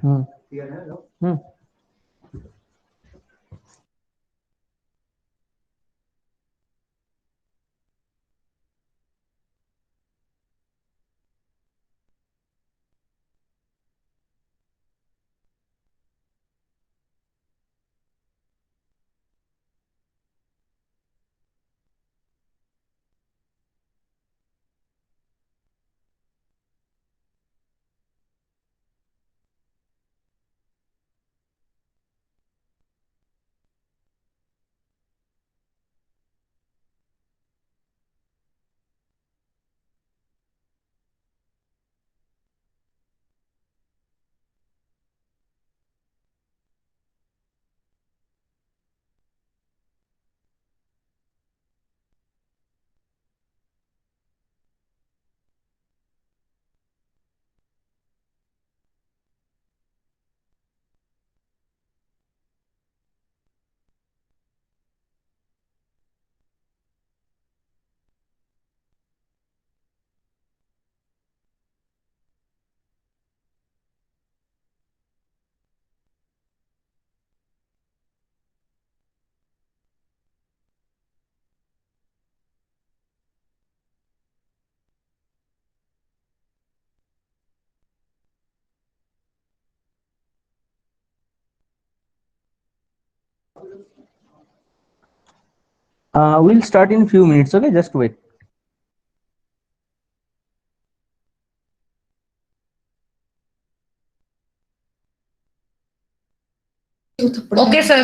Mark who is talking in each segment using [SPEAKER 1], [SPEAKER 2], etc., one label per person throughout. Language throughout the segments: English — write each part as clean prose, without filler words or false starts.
[SPEAKER 1] Hmm. Hmm. We'll start in few minutes. Okay, just wait.
[SPEAKER 2] Okay, sir.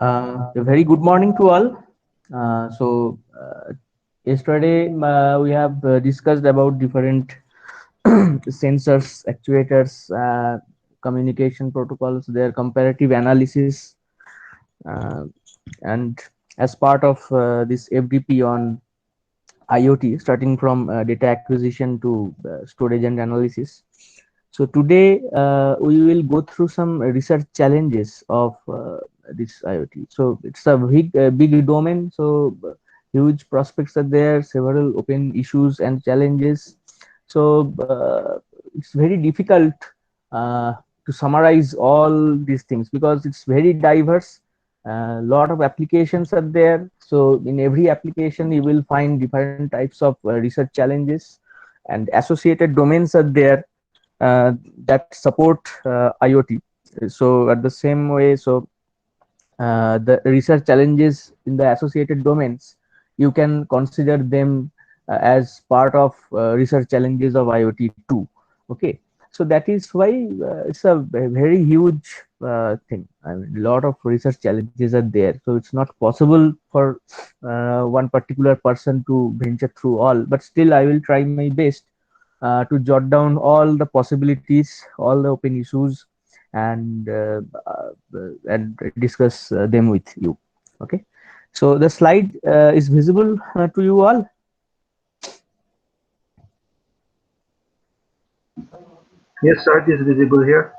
[SPEAKER 1] A very good morning to all. Yesterday we have discussed about different sensors, actuators, communication protocols, their comparative analysis, uh, and as part of this FDP on IoT, starting from data acquisition to storage and analysis. So today we will go through some research challenges of this IoT. So it's a big domain. So huge prospects are there, several open issues and challenges. So it's very difficult uh, to summarize all these things because it's very diverse. A lot of applications are there. So in every application, you will find different types of research challenges, and associated domains are there that support IoT. So at the same way, so the research challenges in the associated domains, you can consider them as part of research challenges of IoT too. Okay, so that is why it's a very huge thing. I mean, a lot of research challenges are there, so it's not possible for one particular person to venture through all. But still, I will try my best to jot down all the possibilities, all the open issues, and and discuss them with you. Okay, so the slide is visible to you all.
[SPEAKER 3] Yes, sir, it is visible here.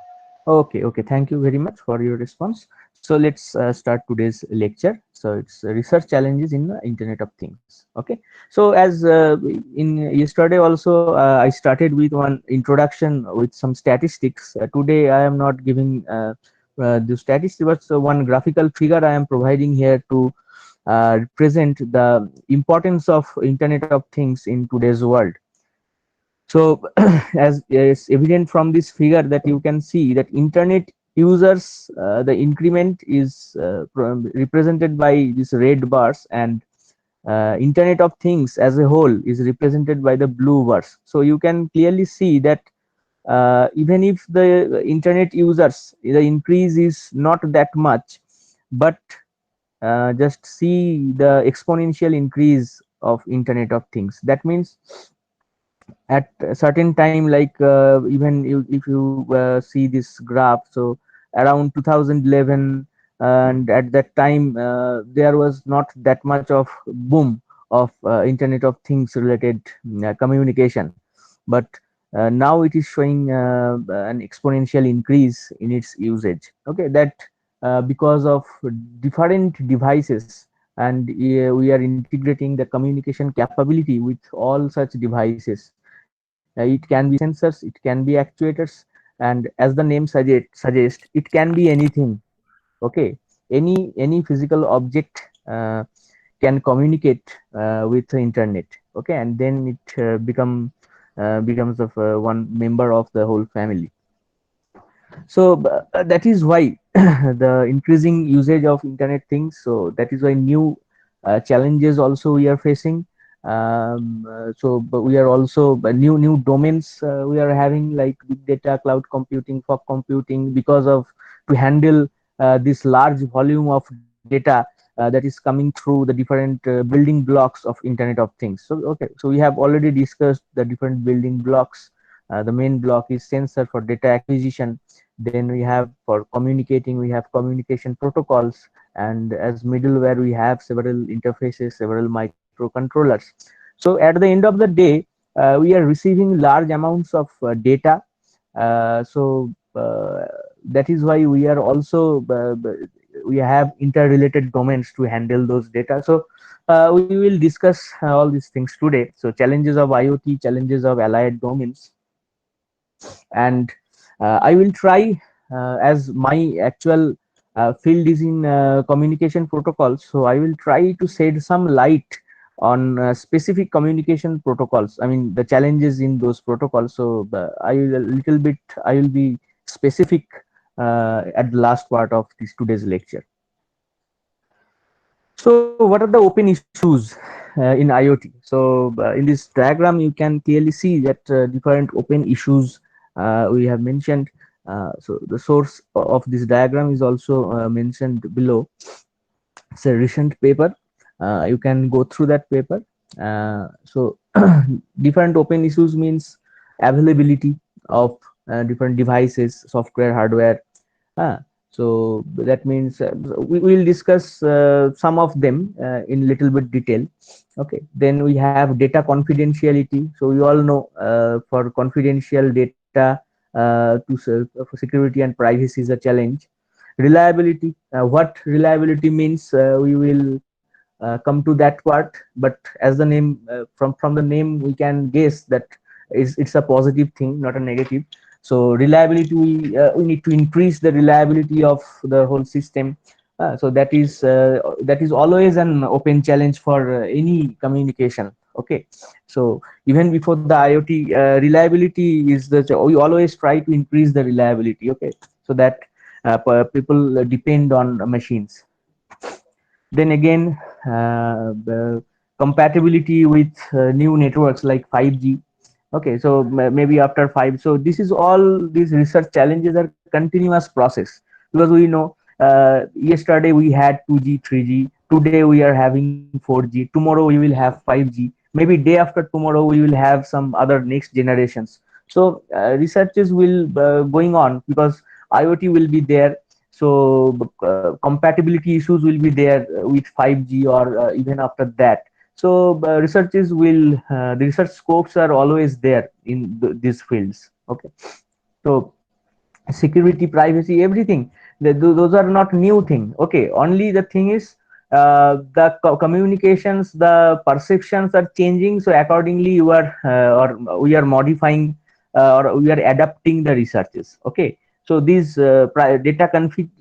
[SPEAKER 1] Okay, okay. Thank you very much for your response. So let's start today's lecture. So it's research challenges in the Internet of Things. Okay. So as in yesterday also, I started with one introduction with some statistics. Today I am not giving the statistics, but one graphical figure I am providing here to represent the importance of Internet of Things in today's world. So as is evident from this figure that you can see that internet users, the increment is represented by these red bars, and internet of things as a whole is represented by the blue bars. So you can clearly see that even if the internet users, the increase is not that much, but just see the exponential increase of internet of things. That means at a certain time, like even if you see this graph, so around 2011, and at that time there was not that much of boom of internet of things related communication, but now it is showing an exponential increase in its usage. Okay, that because of different devices, and we are integrating the communication capability with all such devices. It can be sensors, it can be actuators, and as the name suggest, it can be anything. Okay, any physical object can communicate with the internet. Okay, and then it becomes of one member of the whole family. So that is why the increasing usage of internet things. So that is why new challenges also we are facing. But we are also new domains we are having, like big data, cloud computing, fog computing, because of to handle this large volume of data that is coming through the different building blocks of internet of things. So okay, so we have already discussed the different building blocks. The main block is sensor for data acquisition. Then we have for communicating, we have communication protocols, and as middleware we have several interfaces, several microcontrollers. So at the end of the day, we are receiving large amounts of data. That is why we are also we have interrelated domains to handle those data. So we will discuss all these things today. So challenges of IoT, challenges of allied domains, and I will try, as my actual field is in communication protocols, so I will try to shed some light on specific communication protocols. I mean the challenges in those protocols. So I will a little bit, I will be specific at the last part of this today's lecture. So what are the open issues in IoT? So in this diagram, you can clearly see that different open issues we have mentioned. So the source of this diagram is also mentioned below. it's a recent paper. You can go through that paper. So different open issues means availability of different devices, software, hardware. uh, so that means we will discuss some of them in little bit detail. Okay, then we have data confidentiality. So we all know for confidential data for security and privacy is a challenge. Reliability, what reliability means, we will come to that part, but as the name, from the name we can guess that it's a positive thing, not a negative. So reliability, we need to increase the reliability of the whole system. So that is always an open challenge for any communication. Okay, so even before the IoT, reliability is we always try to increase the reliability. Okay, so that people depend on machines. Then again, the compatibility with new networks like 5G. Okay, so maybe after 5. So this is all, these research challenges are continuous process, because we know yesterday we had 2G, 3G. Today we are having 4G. Tomorrow we will have 5G. Maybe day after tomorrow we will have some other next generations. So researches will going on, because IoT will be there. So compatibility issues will be there with 5G, or even after that. So researches will the research scopes are always there in these fields. Okay, so security, privacy, everything, those are not new thing. Okay, only the thing is the communications, the perceptions are changing. So accordingly you are or we are modifying or we are adapting the researches. Okay, so these data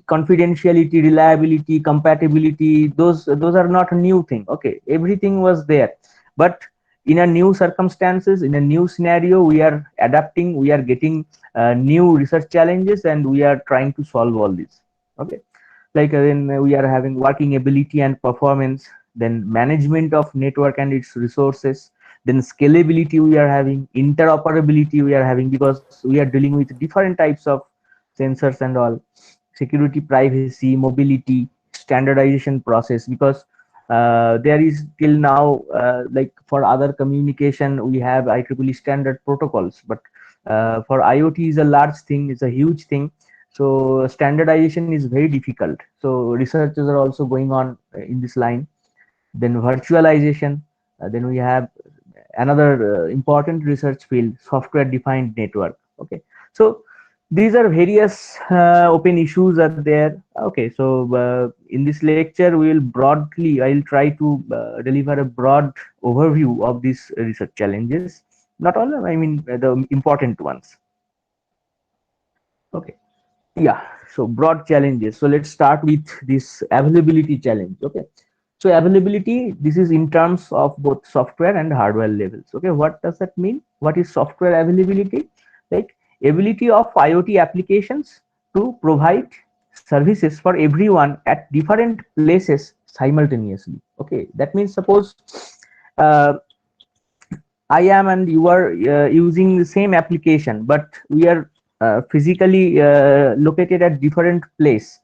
[SPEAKER 1] confidentiality, reliability, compatibility, those are not new thing. Okay, everything was there, but in a new circumstances, in a new scenario, we are adapting, we are getting new research challenges, and we are trying to solve all this. Okay, like then we are having working ability and performance, then management of network and its resources, then scalability we are having, interoperability we are having, because we are dealing with different types of sensors and all, security, privacy, mobility, standardization process, because there is till now like for other communication we have IEEE standard protocols, but for IoT is a large thing, it's a huge thing. So standardization is very difficult. So researches are also going on in this line. Then virtualization, then we have another important research field, software defined network. Okay, so these are various open issues are there. Okay, so in this lecture we will broadly, I'll try to deliver a broad overview of these research challenges, not all, I mean the important ones. Okay, yeah, so broad challenges. So let's start with this availability challenge. Okay, so availability, this is in terms of both software and hardware levels. Okay, what does that mean? What is software availability? Like ability of IoT applications to provide services for everyone at different places simultaneously. Okay, that means suppose uh, I am and you are using the same application, but we are physically located at different place.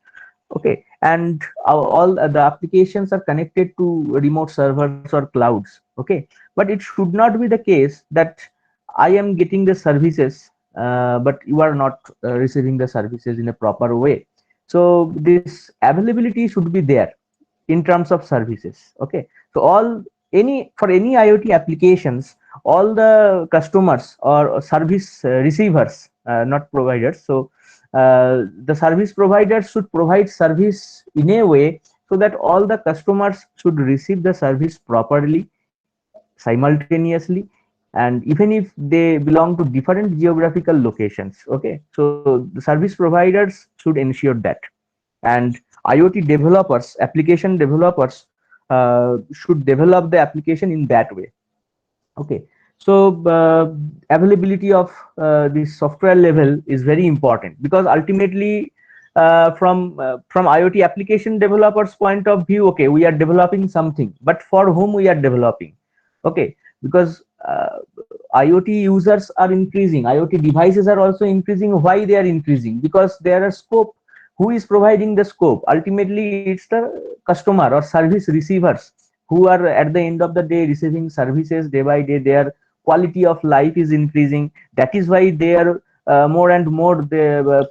[SPEAKER 1] Okay, and all the applications are connected to remote servers or clouds. Okay, but it should not be the case that I am getting the services, but you are not receiving the services in a proper way. So this availability should be there in terms of services. Okay, so all, any, for any IoT applications, all the customers or service receivers, not providers. So the service providers should provide service in a way so that all the customers should receive the service properly, simultaneously, and even if they belong to different geographical locations. Okay, so the service providers should ensure that, and IoT developers, application developers should develop the application in that way. Okay, so availability of this software level is very important, because ultimately from IoT application developers point of view, okay, we are developing something, but for whom we are developing? Okay, because IoT users are increasing, IoT devices are also increasing. Why they are increasing? Because there are scope. Who is providing the scope? Ultimately it's the customer or service receivers who are at the end of the day receiving services day by day, their quality of life is increasing. That is why they are more and more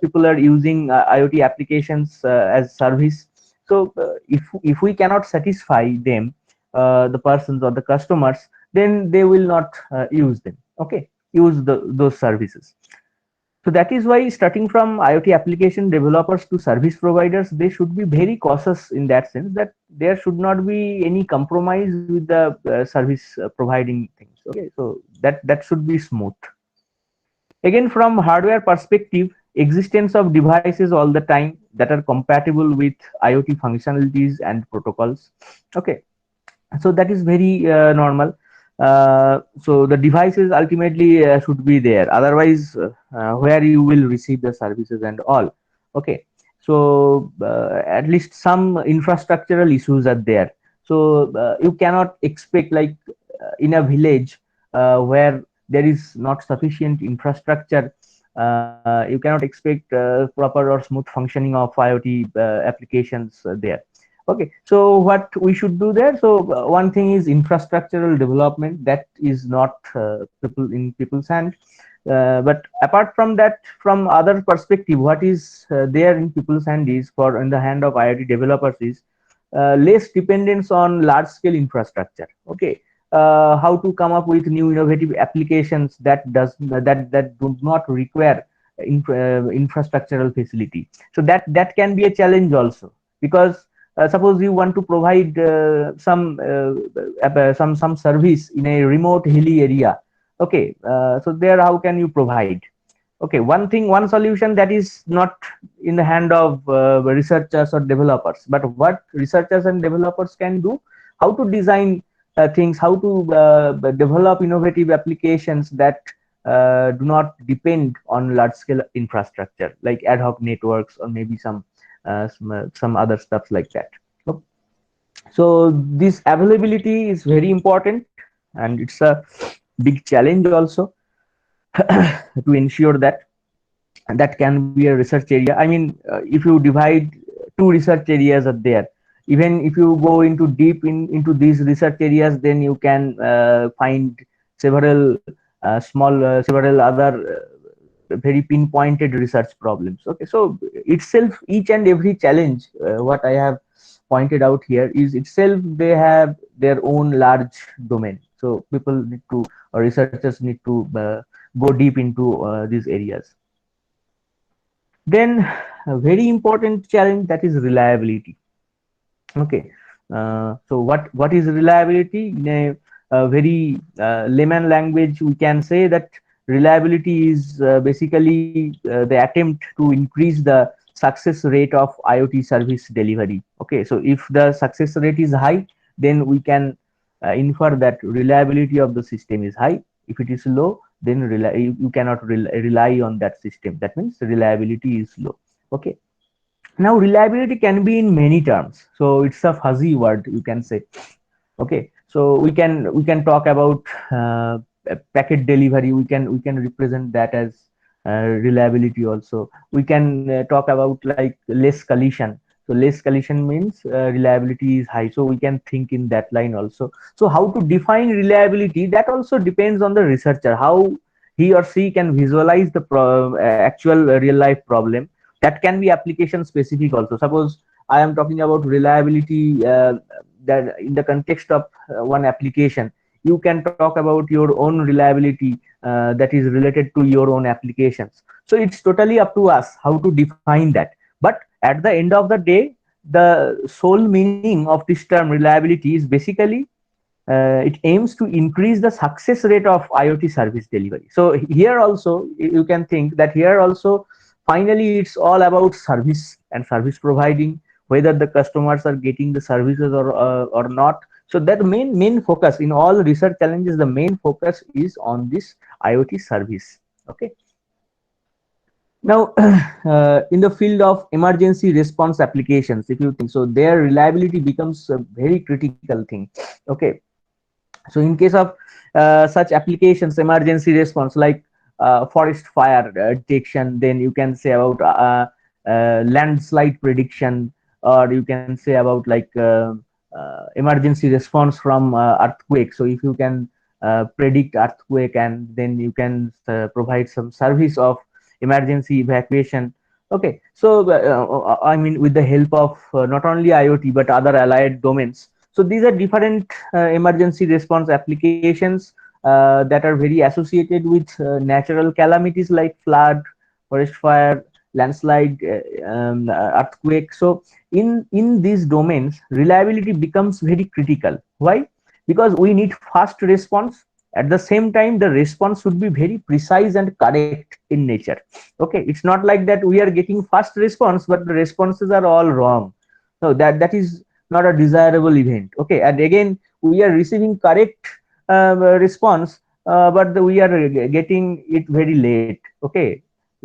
[SPEAKER 1] people are using IoT applications as service. So if we cannot satisfy them, the persons or the customers, then they will not use them. Okay, use those services. So that is why starting from IoT application developers to service providers, they should be very cautious in that sense that there should not be any compromise with the service providing things. Okay, so that should be smooth. Again, from hardware perspective, existence of devices all the time that are compatible with IoT functionalities and protocols. Okay, so that is very normal. So the devices ultimately should be there, otherwise where you will receive the services and all. Okay, so at least some infrastructural issues are there. So you cannot expect, like in a village where there is not sufficient infrastructure, you cannot expect proper or smooth functioning of IoT applications there. Okay, so what we should do there? So one thing is infrastructural development, that is not people's hand. But apart from that, from other perspective, what is there in people's hand is, for in the hand of IoT developers, is less dependence on large scale infrastructure. Okay, how to come up with new innovative applications that do not require infrastructural facility. So that can be a challenge also, because suppose you want to provide some service in a remote hilly area. Okay, so there how can you provide? Okay, one solution that is not in the hand of researchers or developers, but what researchers and developers can do, how to design things, how to develop innovative applications that do not depend on large scale infrastructure like ad hoc networks or maybe some other stuff like that. So this availability is very important, and it's a big challenge also to ensure that that can be a research area. I mean, if you divide two research areas are there, even if you go into deep into these research areas, then you can find several several other very pinpointed research problems. Okay, so itself, each and every challenge what I have pointed out here is itself, they have their own large domain. So people need to, or researchers need to go deep into these areas. Then a very important challenge, that is reliability. Okay, so what is reliability? In a very layman language, we can say that reliability is basically the attempt to increase the success rate of IoT service delivery. Okay, so if the success rate is high, then we can infer that reliability of the system is high. If it is low, then you cannot rely on that system. That means reliability is low. Okay, now reliability can be in many terms, so it's a fuzzy word, you can say. Okay, so we can talk about packet delivery. We can represent that as reliability also. We can talk about like less collision. So less collision means reliability is high, so we can think in that line also. So how to define reliability, that also depends on the researcher, how he or she can visualize the actual real life problem. That can be application specific also. Suppose I am talking about reliability that in the context of one application, you can talk about your own reliability that is related to your own applications. So it's totally up to us how to define that. But at the end of the day, the sole meaning of this term reliability is basically it aims to increase the success rate of IoT service delivery. So here also you can think that here also finally it's all about service and service providing, whether the customers are getting the services or not. So that main focus in all research challenges, the main focus is on this IoT service. Okay. Now, in the field of emergency response applications, if you think so, their reliability becomes a very critical thing. Okay, so in case of such applications, emergency response like forest fire detection, then you can say about landslide prediction, or you can say about like emergency response from earthquake. So if you can predict earthquake, and then you can provide some service of emergency evacuation. Okay, so I mean, with the help of not only IoT but other allied domains. So these are different emergency response applications that are very associated with natural calamities like flood, forest fire, landslide, earthquake. So in these domains, reliability becomes very critical. Why? Because we need fast response. At the same time, the response should be very precise and correct in nature. Okay, it's not like that we are getting fast response but the responses are all wrong. No, that is not a desirable event. Okay, and again we are receiving correct response, but we are getting it very late. Okay,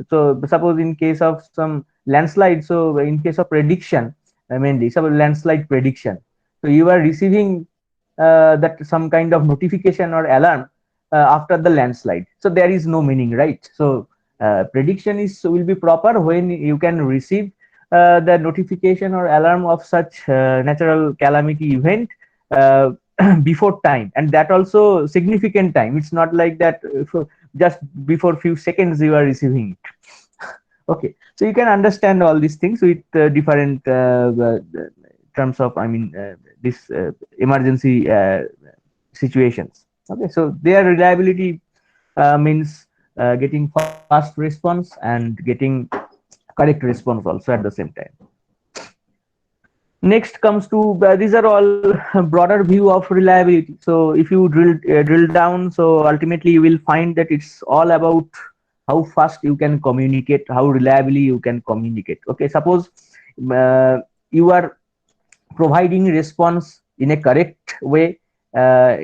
[SPEAKER 1] so suppose in case of some landslide, so in case of prediction, mainly suppose landslide prediction, so you are receiving that some kind of notification or alarm after the landslide, so there is no meaning, right? So prediction is will be proper when you can receive the notification or alarm of such natural calamity event uh, before time, and that also significant time. It's not like that just before few seconds you are receiving it. Okay, so you can understand all these things with different terms of, I mean, this emergency situations. Okay, so their reliability means getting fast response and getting correct response also at the same time. Next comes to these are all broader view of reliability. So if you drill down, so ultimately you will find that it's all about how fast you can communicate, how reliably you can communicate. Okay, suppose you are providing response in a correct way,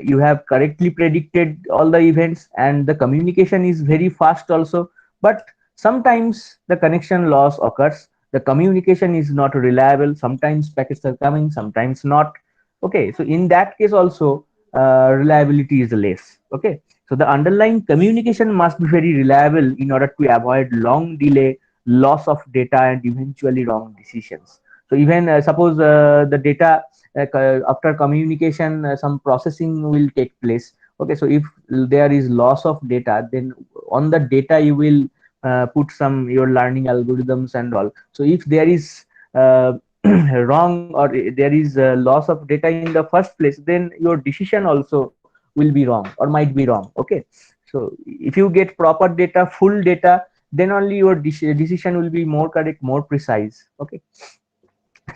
[SPEAKER 1] you have correctly predicted all the events, and the communication is very fast also, but sometimes the connection loss occurs, the communication is not reliable, sometimes packets are coming, sometimes not. Okay, so in that case also reliability is less. Okay, so the underlying communication must be very reliable in order to avoid long delay, loss of data, and eventually wrong decisions. So even suppose the data after communication, some processing will take place. Okay, so if there is loss of data, then on the data you will put some your learning algorithms and all. So if there is wrong, or there is loss of data in the first place, then your decision also will be wrong or might be wrong. Okay, so if you get proper data, full data, then only your decision will be more correct, more precise. Okay,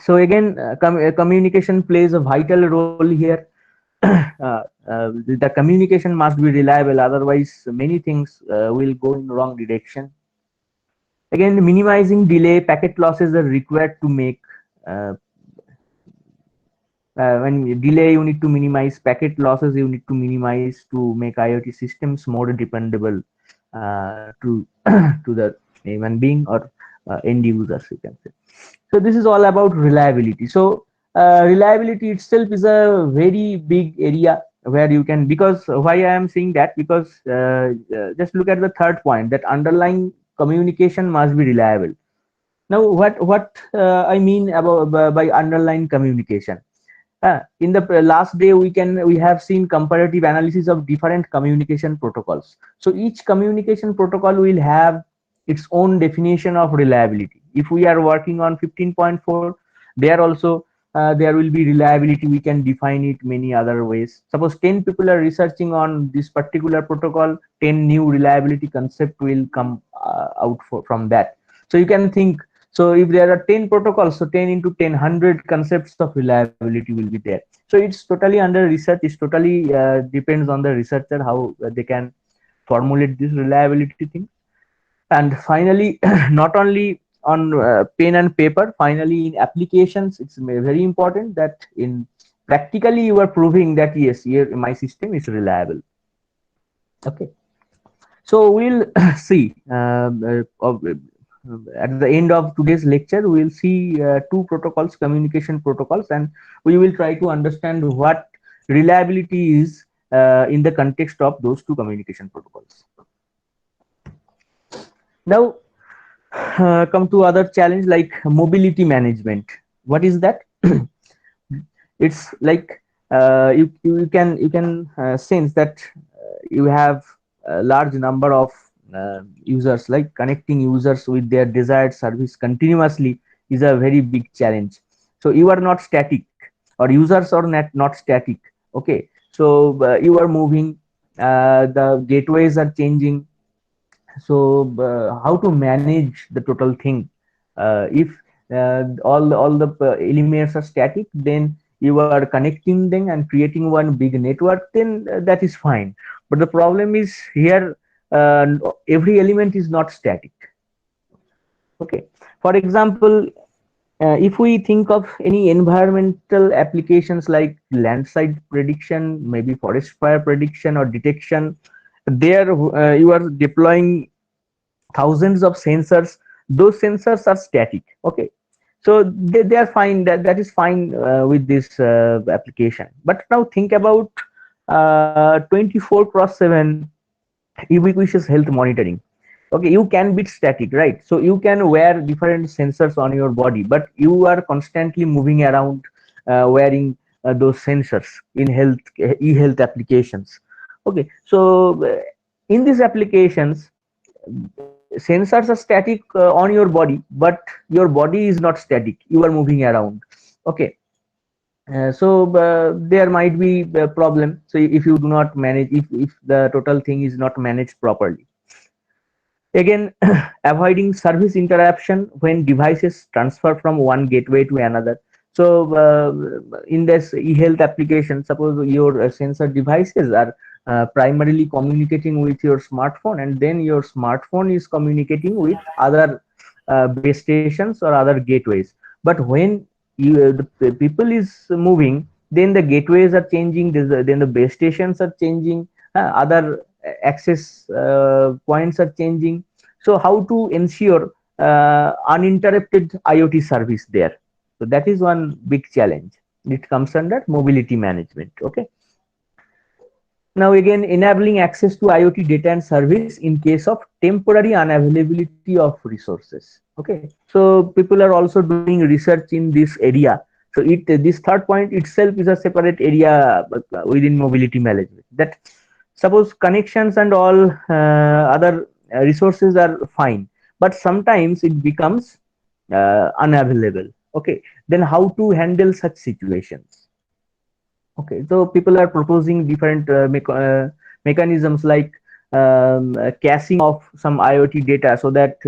[SPEAKER 1] so again communication plays a vital role here. The communication must be reliable, otherwise many things will go in wrong direction. Again, minimizing delay, packet losses are required to make uh, when you delay you need to minimize, packet losses you need to minimize to make IoT systems more dependable to to the human being or end users, you can say. So this is all about reliability. So reliability itself is a very big area where you can, because why I am saying that, because just look at the third point, that underlying communication must be reliable. Now what I mean about by underlying communication, in the last day we have seen comparative analysis of different communication protocols. So each communication protocol will have its own definition of reliability. If we are working on 15.4, there also there will be reliability, we can define it many other ways. Suppose 10 people are researching on this particular protocol, 10 new reliability concept will come out from that. So you can think, so if there are 10 protocols, so 10 into 10, 100 concepts of reliability will be there. So it's totally under research. It's totally depends on the researcher how they can formulate this reliability thing. And finally, not only on pen and paper, finally in applications, it's very important that in practically you are proving that yes, here my system is reliable. Okay. So we'll see at the end of today's lecture, we will see two protocols, communication protocols, and we will try to understand what reliability is in the context of those two communication protocols. Now, come to other challenge like mobility management. What is that? It's like you can sense that you have a large number of users, like connecting users with their desired service continuously is a very big challenge. So you are not static, or users are not static. Okay, so you are moving, the gateways are changing. So how to manage the total thing? If all the elements are static, then you are connecting them and creating one big network, then that is fine. But the problem is here, every element is not static. Okay, for example, if we think of any environmental applications like landslide prediction, maybe forest fire prediction or detection, there you are deploying thousands of sensors. Those sensors are static. Okay, so they are fine, that is fine with this application. But now think about 24/7 ubiquitous health monitoring. Okay, you can be static, right? So you can wear different sensors on your body, but you are constantly moving around, wearing those sensors in health, e-health applications. Okay, so in these applications, sensors are static on your body, but your body is not static, you are moving around. Okay, so there might be a problem. So if you do not manage, if the total thing is not managed properly. Again, avoiding service interruption when devices transfer from one gateway to another. So in this e-health application, suppose your sensor devices are primarily communicating with your smartphone, and then your smartphone is communicating with other base stations or other gateways. But when the people is moving, then the gateways are changing, then the base stations are changing, other access points are changing. So how to ensure uninterrupted IoT service there? So that is one big challenge. It comes under mobility management. Okay. Now again, enabling access to IoT data and service in case of temporary unavailability of resources. Okay, so people are also doing research in this area. So this third point itself is a separate area within mobility management. That suppose connections and all other resources are fine, but sometimes it becomes unavailable. Okay, then how to handle such situations? Okay, so people are proposing different mechanisms like caching of some IoT data, so that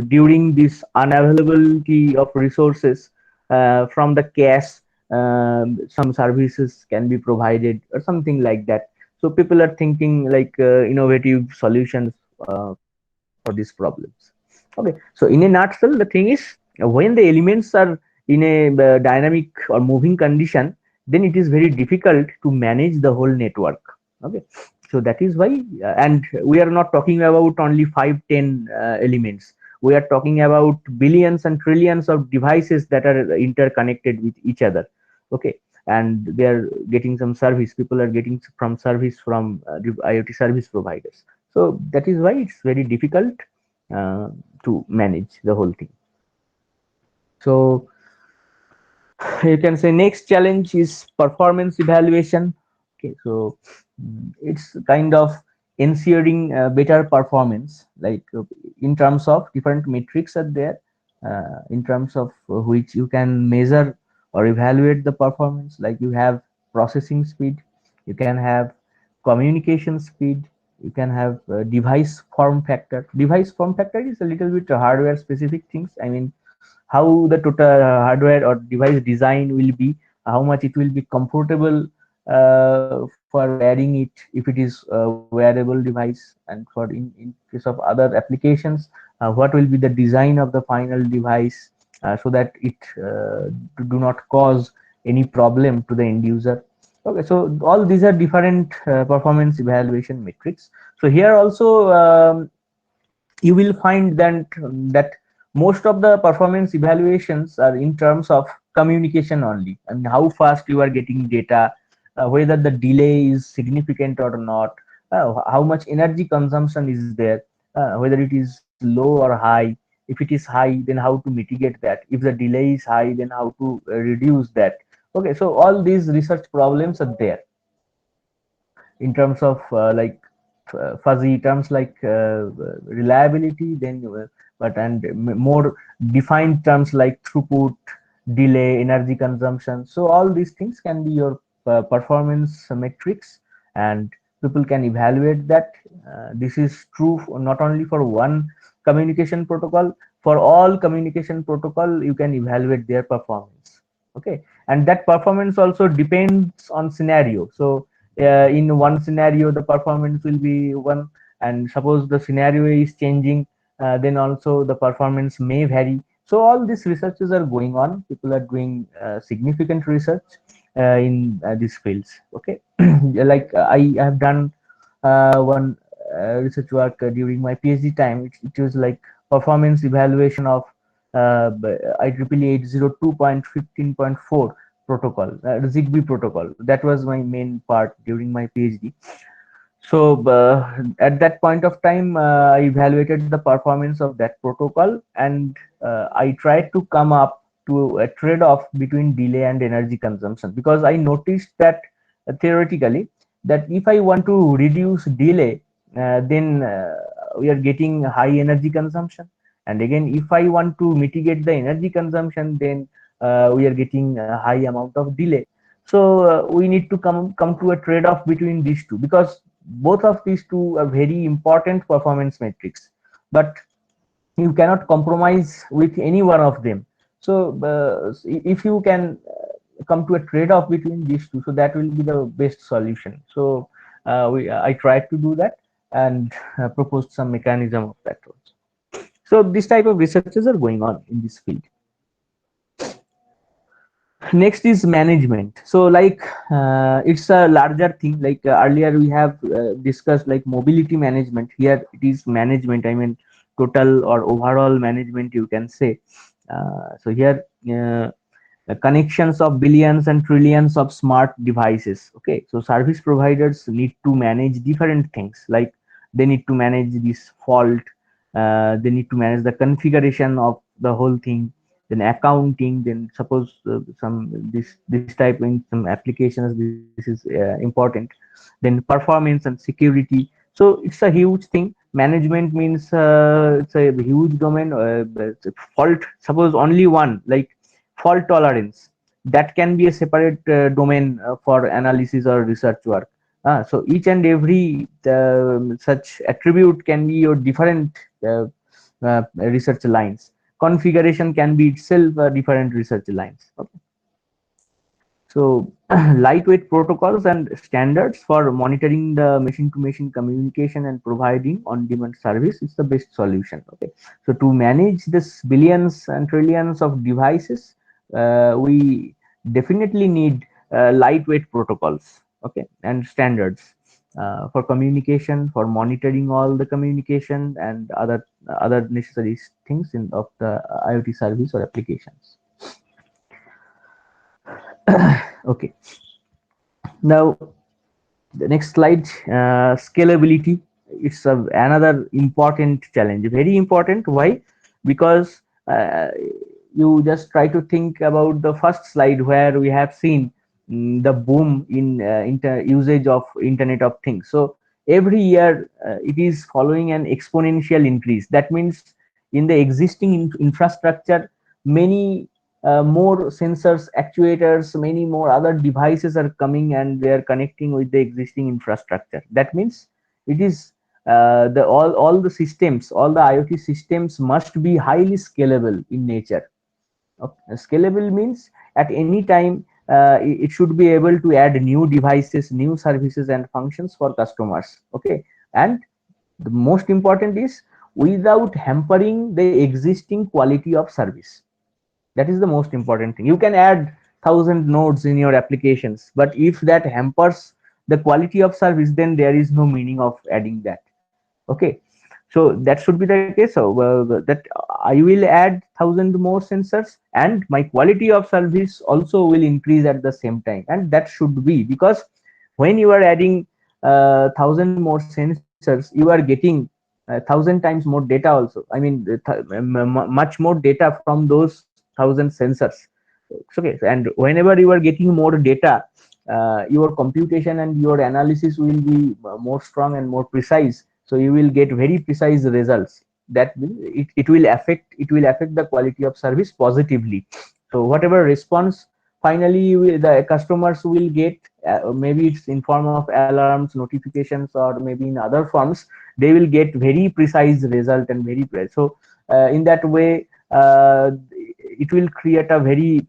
[SPEAKER 1] during this unavailability of resources from the cache, some services can be provided or something like that. So people are thinking like innovative solutions for these problems. Okay, so in a nutshell, the thing is, when the elements are in a dynamic or moving condition, then it is very difficult to manage the whole network. Okay, so that is why, and we are not talking about only 5-10 elements. We are talking about billions and trillions of devices that are interconnected with each other. Okay, and they are getting some service, people are getting from service from IoT service providers. So that is why it's very difficult uh, to manage the whole thing. So you can say next challenge is performance evaluation. Okay, so it's kind of ensuring better performance, like in terms of different metrics are there, in terms of which you can measure or evaluate the performance. Like you have processing speed, you can have communication speed, you can have device form factor. Device form factor is a little bit hardware specific things. I mean, how the total hardware or device design will be, how much it will be comfortable for wearing it, if it is a wearable device, and for in case of other applications, what will be the design of the final device, so that it do not cause any problem to the end user. Okay, so all these are different performance evaluation metrics. So here also you will find that most of the performance evaluations are in terms of communication only, and how fast you are getting data, whether the delay is significant or not, how much energy consumption is there, whether it is low or high. If it is high, then how to mitigate that. If the delay is high, then how to reduce that. Okay, so all these research problems are there in terms of fuzzy terms like reliability, then but and more defined terms like throughput, delay, energy consumption. So all these things can be your performance metrics, and people can evaluate that. This is true not only for one communication protocol. For all communication protocol, you can evaluate their performance. Okay, and that performance also depends on scenario. So in one scenario the performance will be one, and suppose the scenario is changing, then also the performance may vary. So all these researches are going on. People are doing significant research in these fields. Okay, like I have done one research work during my PhD time. It was like performance evaluation of IEEE 802.15.4 protocol, Zigbee protocol. That was my main part during my PhD. So at that point of time, I evaluated the performance of that protocol, and I tried to come up to a trade-off between delay and energy consumption, because I noticed that theoretically that if I want to reduce delay, then we are getting high energy consumption, and again if I want to mitigate the energy consumption, then we are getting a high amount of delay. So we need to come to a trade-off between these two, because both of these two are very important performance metrics, but you cannot compromise with any one of them. So if you can come to a trade-off between these two, so that will be the best solution. So I tried to do that, and proposed some mechanism of that also. So this type of researches are going on in this field. Next is management. So like it's a larger thing. Like earlier we have discussed like mobility management. Here it is management, I mean total or overall management, you can say. So here connections of billions and trillions of smart devices. Okay, so service providers need to manage different things, like they need to manage this fault, they need to manage the configuration of the whole thing, then accounting, then suppose some this type in some applications this is important, then performance and security. So it's a huge thing. Management means it's a huge domain. Fault, suppose only one, like fault tolerance, that can be a separate domain for analysis or research work. So each and every such attribute can be your different research lines. Configuration can be itself different research lines. Okay. So lightweight protocols and standards for monitoring the machine to machine communication and providing on demand service is the best solution. Okay, so to manage this billions and trillions of devices, we definitely need lightweight protocols, okay, and standards for communication, for monitoring all the communication and other necessary things in of the IoT service or applications. Okay, now the next slide, scalability. It's another important challenge, very important. Why? Because you just try to think about the first slide where we have seen the boom in usage of Internet of Things. So every year it is following an exponential increase. That means in the existing infrastructure, many more sensors, actuators, many more other devices are coming, and they are connecting with the existing infrastructure. That means it is the all the systems, all the IoT systems must be highly scalable in nature. Okay. Scalable means at any time it should be able to add new devices, new services and functions for customers. Okay, and the most important is without hampering the existing quality of service. That is the most important thing. You can add 1,000 nodes in your applications, but if that hampers the quality of service, then there is no meaning of adding that. Okay, so that should be the case. So that I will add 1,000 more sensors, and my quality of service also will increase at the same time, and that should be, because when you are adding 1,000 more sensors, you are getting thousand times more data also. I mean, much more data from those thousand sensors. Okay, and whenever you are getting more data, your computation and your analysis will be more strong and more precise. So you will get very precise results. That will it will affect the quality of service positively. So whatever response finally the customers will get, maybe it's in form of alarms, notifications, or maybe in other forms, they will get very precise result and very precise. So in that way, it will create a very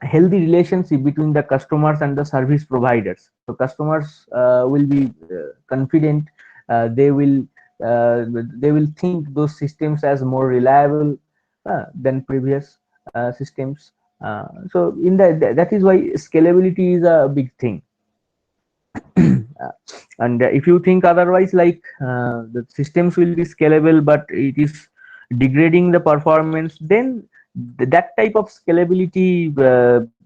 [SPEAKER 1] healthy relationship between the customers and the service providers. So customers will be confident. uh, they will they will think those systems as more reliable than previous systems. So in that is why scalability is a big thing. And if you think otherwise, like the systems will be scalable but it is degrading the performance, then that type of scalability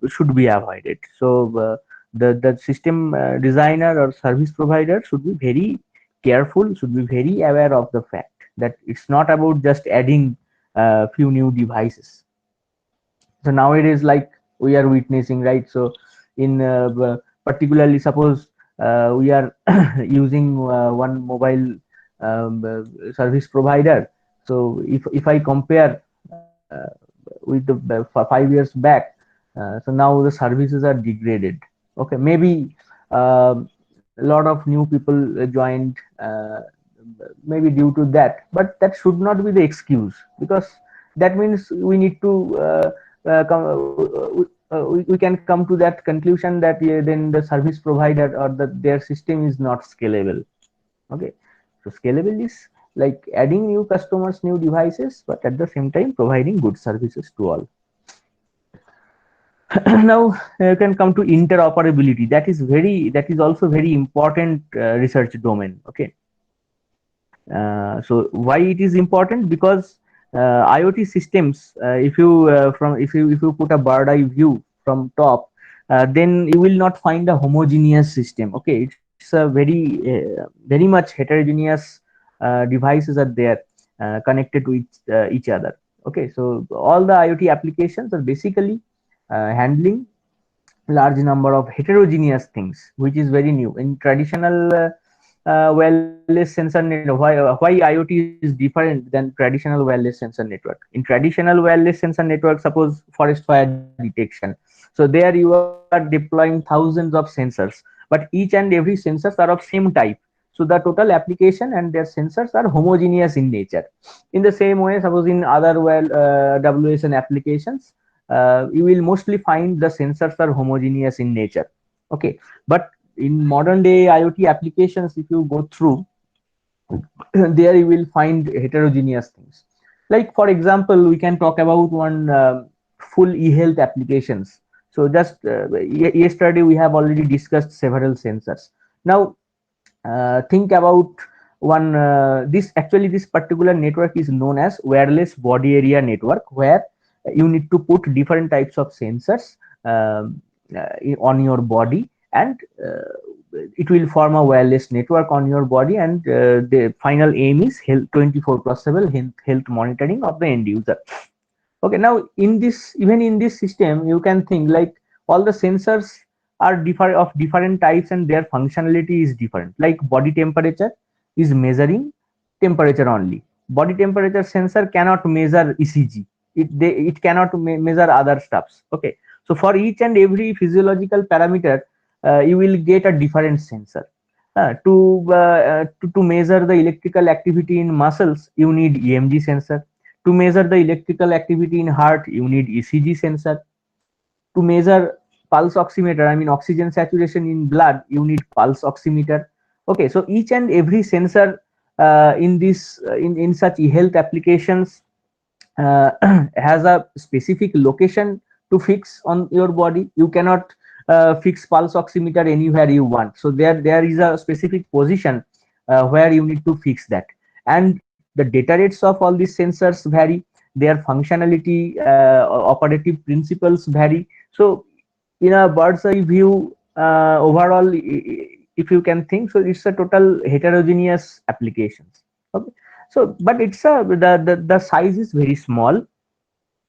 [SPEAKER 1] should be avoided. So the system designer or service provider should be very careful, should be very aware of the fact that it's not about just adding few new devices. So nowadays, like we are witnessing, right? So in particularly suppose we are using one mobile service provider. So if I compare with the 5 years back, so now the services are degraded. Okay, maybe a lot of new people joined, maybe due to that, but that should not be the excuse, because that means we need to we can come to that conclusion that then the service provider or their system is not scalable. Okay, so scalable is like adding new customers, new devices, but at the same time providing good services to all. Now you can come to interoperability. That is also very important research domain. Okay, so why it is important? Because IoT systems, if you if you put a bird eye view from top, then you will not find a homogeneous system. Okay, it's a very much heterogeneous devices are there connected to each other. Okay, so all the IoT applications are basically handling large number of heterogeneous things, which is very new in traditional wireless sensor network. Why IoT is different than traditional wireless sensor network? In traditional wireless sensor network, suppose forest fire detection, so there you are deploying thousands of sensors, but each and every sensors are of same type. So the total application and their sensors are homogeneous in nature. In the same way, suppose in other WSN applications, you will mostly find the sensors are homogeneous in nature. Okay, but in modern day IoT applications, if you go through, there you will find heterogeneous things. Like for example, we can talk about one full e-health applications. So just yesterday we have already discussed several sensors. Now think about one this actually this particular network is known as wireless body area network, where you need to put different types of sensors on your body, and it will form a wireless network on your body, and the final aim is health 24/7 health monitoring of the end user. Okay, now in this, even in this system, you can think like all the sensors are different, of different types, and their functionality is different. Like body temperature is measuring temperature only. Body temperature sensor cannot measure ECG. It cannot measure other stuffs. Okay, so for each and every physiological parameter, you will get a different sensor. To measure the electrical activity in muscles, you need EMG sensor. To measure the electrical activity in heart, you need ECG sensor. To measure pulse oximeter, I mean oxygen saturation in blood, you need pulse oximeter. Okay, so each and every sensor in this in such e-health applications uh, has a specific location to fix on your body. You cannot fix pulse oximeter anywhere you want. So there is a specific position where you need to fix that. And the data rates of all these sensors vary. Their functionality, operative principles vary. So in a bird's eye view, overall, if you can think, so it's a total heterogeneous applications. Okay, So but it's a the size is very small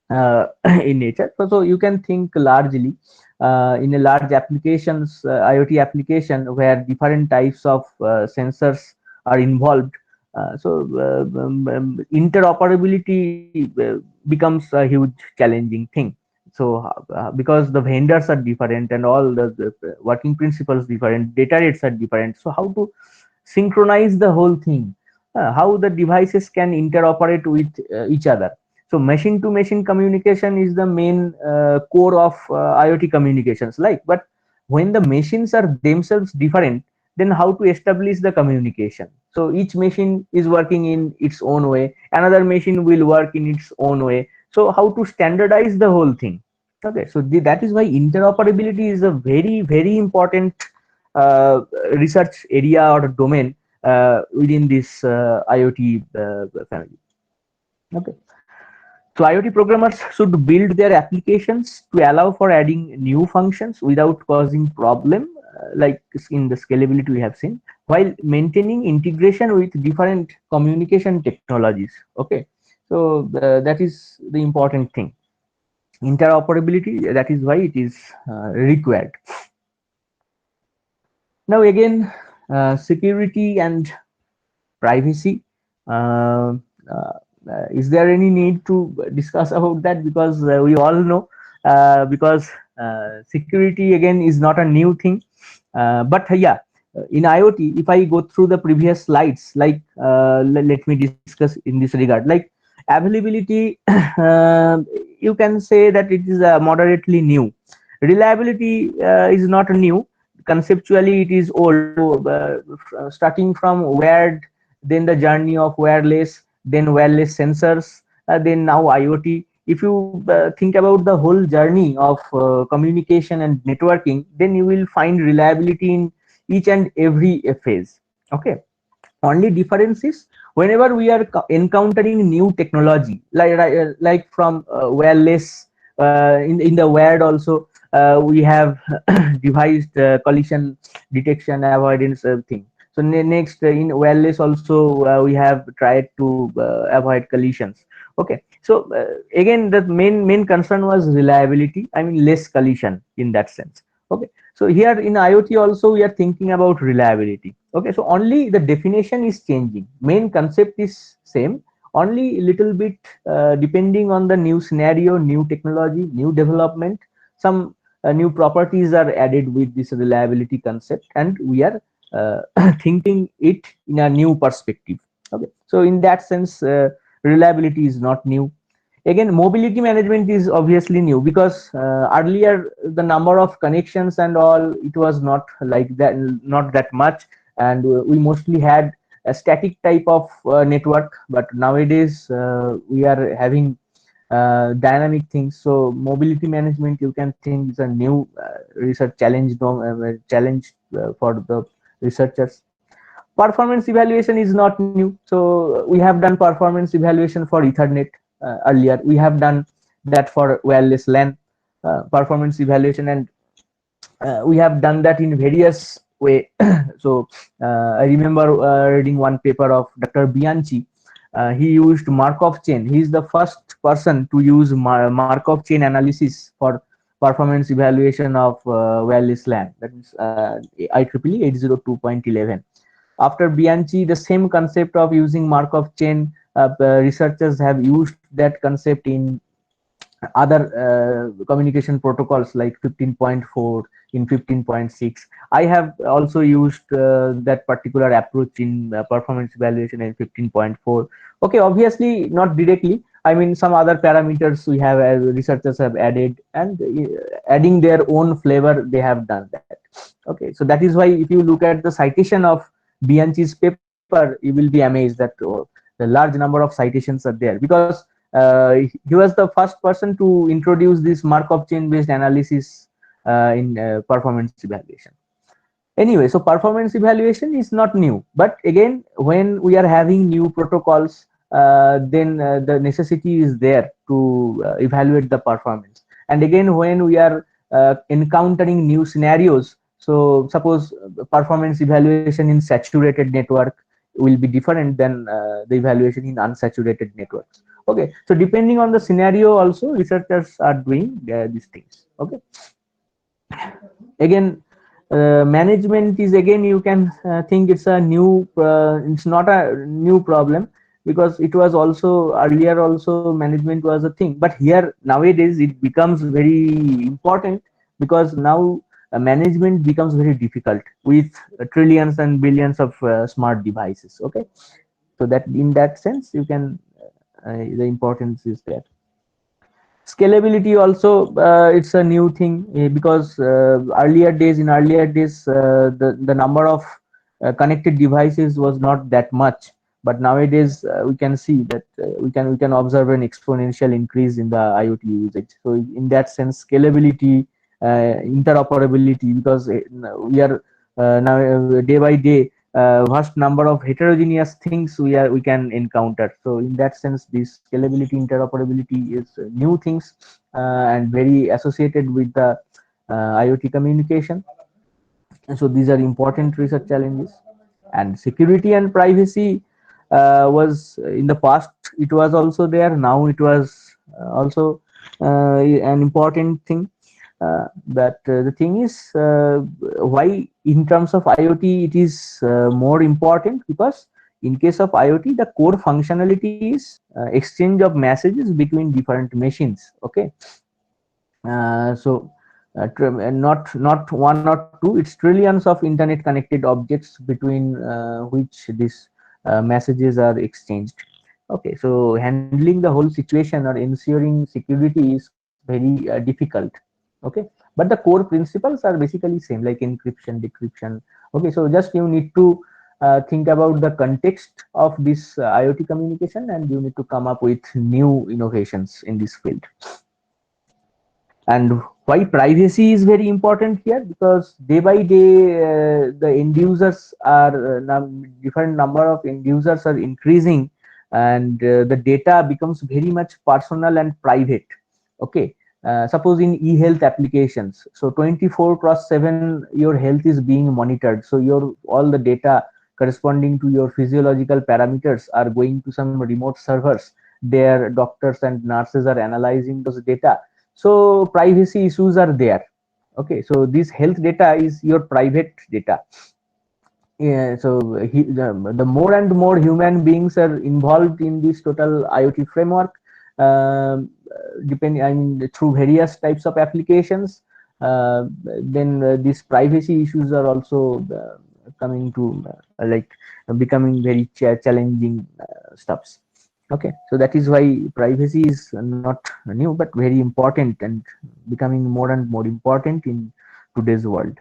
[SPEAKER 1] in nature. So you can think largely in a large applications, IoT application where different types of sensors are involved. Interoperability becomes a huge challenging thing. So because the vendors are different and all the working principles different, data rates are different. So how to synchronize the whole thing? How the devices can interoperate with each other? So machine to machine communication is the main core of IoT communications, like, but when the machines are themselves different, then how to establish the communication? So each machine is working in its own way, another machine will work in its own way. So how to standardize the whole thing? Okay, so that is why interoperability is a very important uh, research area or domain within this IoT family. Okay. So IoT programmers should build their applications to allow for adding new functions without causing problem, like in the scalability we have seen, while maintaining integration with different communication technologies. Okay, so that is the important thing. Interoperability. That is why it is required. Now again, security and privacy. Uh, uh, is there any need to discuss about that? Because we all know, because security again is not a new thing. But yeah, in IoT, if I go through the previous slides, like let me discuss in this regard, like availability, you can say that it is moderately new. Reliability is not new. Conceptually, it is old. So, starting from wired, then the journey of wireless, then wireless sensors, then now IoT. If you think about the whole journey of communication and networking, then you will find reliability in each and every phase. Okay, only difference is whenever we are encountering new technology, like from wireless, in the wired also, we have devised collision detection avoidance thing. So next, in wireless also, we have tried to avoid collisions. Okay, so again, the main concern was reliability, I mean less collision in that sense. Okay, so here in IoT also we are thinking about reliability. Okay, so only the definition is changing. Main concept is same, only little bit depending on the new scenario, new technology, new development. Some new properties are added with this reliability concept, and we are thinking it in a new perspective. Okay, so in that sense, reliability is not new. Again, mobility management is obviously new because earlier the number of connections and all, it was not like that, not that much, and we mostly had a static type of network. But nowadays we are having dynamic things. So mobility management, you can think, is a new research challenge, challenge for the researchers. Performance evaluation is not new. So we have done performance evaluation for Ethernet earlier. We have done that for wireless LAN performance evaluation, and we have done that in various way. So I remember reading one paper of Dr. Bianchi. He used Markov chain. He is the first person to use Markov chain analysis for performance evaluation of wireless LAN. That is IEEE 802.11. After Bianchi, the same concept of using Markov chain, researchers have used that concept in other communication protocols like 15.4, in 15.6. I have also used that particular approach in performance evaluation in 15.4. Okay, obviously not directly. I mean, some other parameters we have, researchers have added, and adding their own flavor, they have done that. Okay, so that is why if you look at the citation of Bianchi's paper, you will be amazed that the large number of citations are there, because he was the first person to introduce this Markov chain based analysis in performance evaluation. Anyway, so performance evaluation is not new, but again, when we are having new protocols, then the necessity is there to evaluate the performance. And again, when we are encountering new scenarios, so suppose performance evaluation in saturated network, will be different than the evaluation in unsaturated networks. Okay, so depending on the scenario also researchers are doing these things. Okay, again management is, again you can think it's a new it's not a new problem, because it was also earlier also management was a thing, but here nowadays it becomes very important, because now management becomes very difficult with trillions and billions of smart devices. Okay, so that in that sense you can the importance is there. Scalability also, it's a new thing, because earlier days the number of connected devices was not that much, but nowadays we can see that we can observe an exponential increase in the IoT usage. So in that sense, scalability, interoperability, because we are now day by day vast number of heterogeneous things we can encounter. So in that sense, this scalability, interoperability is new things, and very associated with the IoT communication. And so these are important research challenges. And security and privacy was in the past, it was also there. Now it was also an important thing. But the thing is, why in terms of IoT it is more important, because in case of IoT the core functionality is exchange of messages between different machines. Okay, so not one or two, it's trillions of internet connected objects between which these messages are exchanged. Okay, so handling the whole situation or ensuring security is very difficult. Okay, but the core principles are basically same, like encryption, decryption. Okay, so just you need to think about the context of this IoT communication, and you need to come up with new innovations in this field. And why privacy is very important here, because day by day the end users are different number of end users are increasing, and the data becomes very much personal and private. Okay, suppose in e-health applications, so 24/7 your health is being monitored, so your all the data corresponding to your physiological parameters are going to some remote servers. Their doctors and nurses are analyzing those data, so privacy issues are there. Okay, so this health data is your private data. Yeah, so the more and more human beings are involved in this total IoT framework, depending, I mean, through various types of applications, then these privacy issues are also coming to like becoming very challenging stuffs. Okay, so that is why privacy is not new but very important, and becoming more and more important in today's world.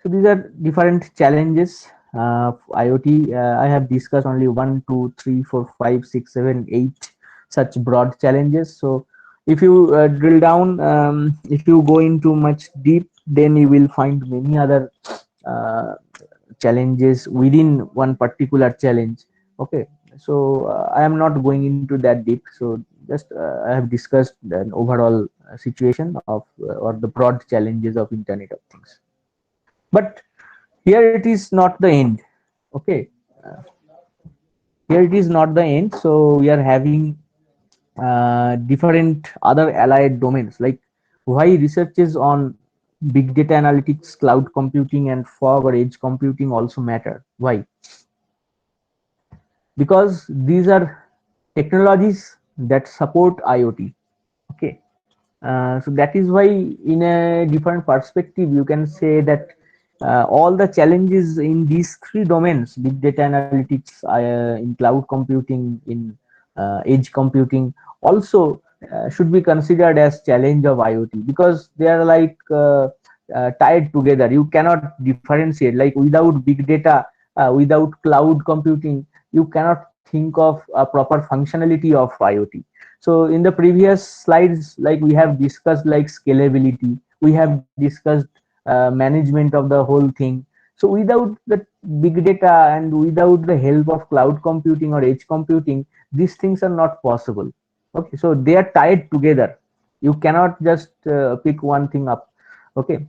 [SPEAKER 1] So these are different challenges of IoT. I have discussed only 1, 2, 3, 4, 5, 6, 7, 8 such broad challenges. So if you drill down, if you go into much deep, then you will find many other uh, challenges within one particular challenge. Okay, so I am not going into that deep. So just I have discussed an overall situation of or the broad challenges of Internet of Things. But here it is not the end. Okay, here it is not the end. So we are having different other allied domains, like why researches on big data analytics, cloud computing, and fog or edge computing also matter. Why? Because these are technologies that support IoT. Okay, so that is why in a different perspective you can say that all the challenges in these three domains, big data analytics, in cloud computing, in edge computing, also should be considered as challenge of IoT, because they are like tied together. You cannot differentiate, like without big data, without cloud computing, you cannot think of a proper functionality of IoT. So in the previous slides, like we have discussed like scalability, we have discussed management of the whole thing. So without the big data and without the help of cloud computing or edge computing, these things are not possible. Okay, so they are tied together. You cannot just pick one thing up. Okay,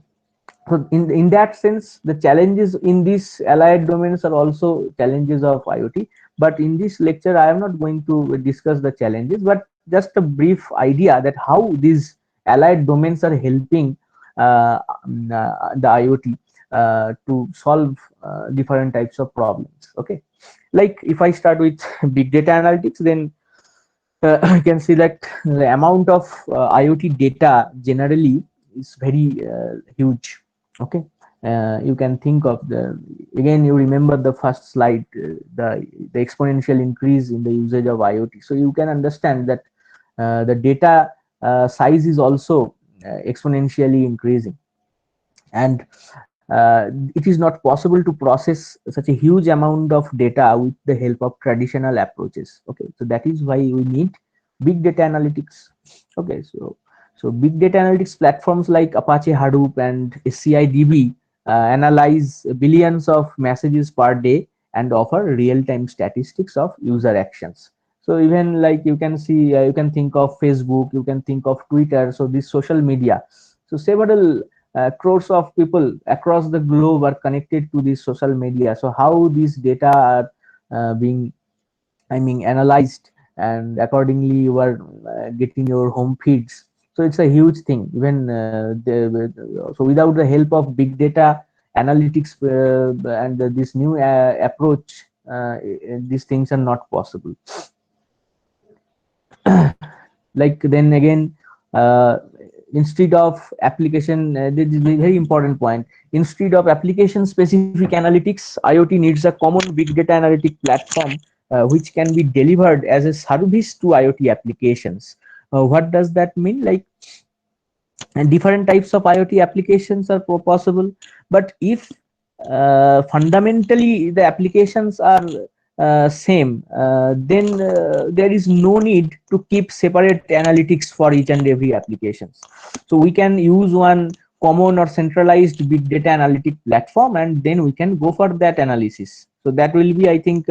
[SPEAKER 1] So in that sense, the challenges in these allied domains are also challenges of IoT. But in this lecture, I am not going to discuss the challenges, but just a brief idea that how these allied domains are helping the IoT to solve different types of problems. Okay, like if I start with big data analytics, then you can see that the amount of IoT data generally is very huge. Okay, you can think of the, again you remember the first slide, the exponential increase in the usage of IoT. So you can understand that the data size is also exponentially increasing, and it is not possible to process such a huge amount of data with the help of traditional approaches. Okay, so that is why we need big data analytics. Okay, so big data analytics platforms like Apache Hadoop and SCIDB analyze billions of messages per day and offer real-time statistics of user actions. So even like you can see, you can think of Facebook, you can think of Twitter. So this social media, so several crores of people across the globe are connected to this social media. So how these data are being, I mean, analyzed, and accordingly you are getting your home feeds. So it's a huge thing. Even so without the help of big data analytics and this new approach, these things are not possible. Like then again, uh, instead of application, this is a very important point, instead of application specific analytics, IoT needs a common big data analytic platform which can be delivered as a service to IoT applications. What does that mean? Like, and different types of IoT applications are possible, but if fundamentally the applications are same, then there is no need to keep separate analytics for each and every applications. So we can use one common or centralized big data analytic platform, and then we can go for that analysis. So that will be, I think,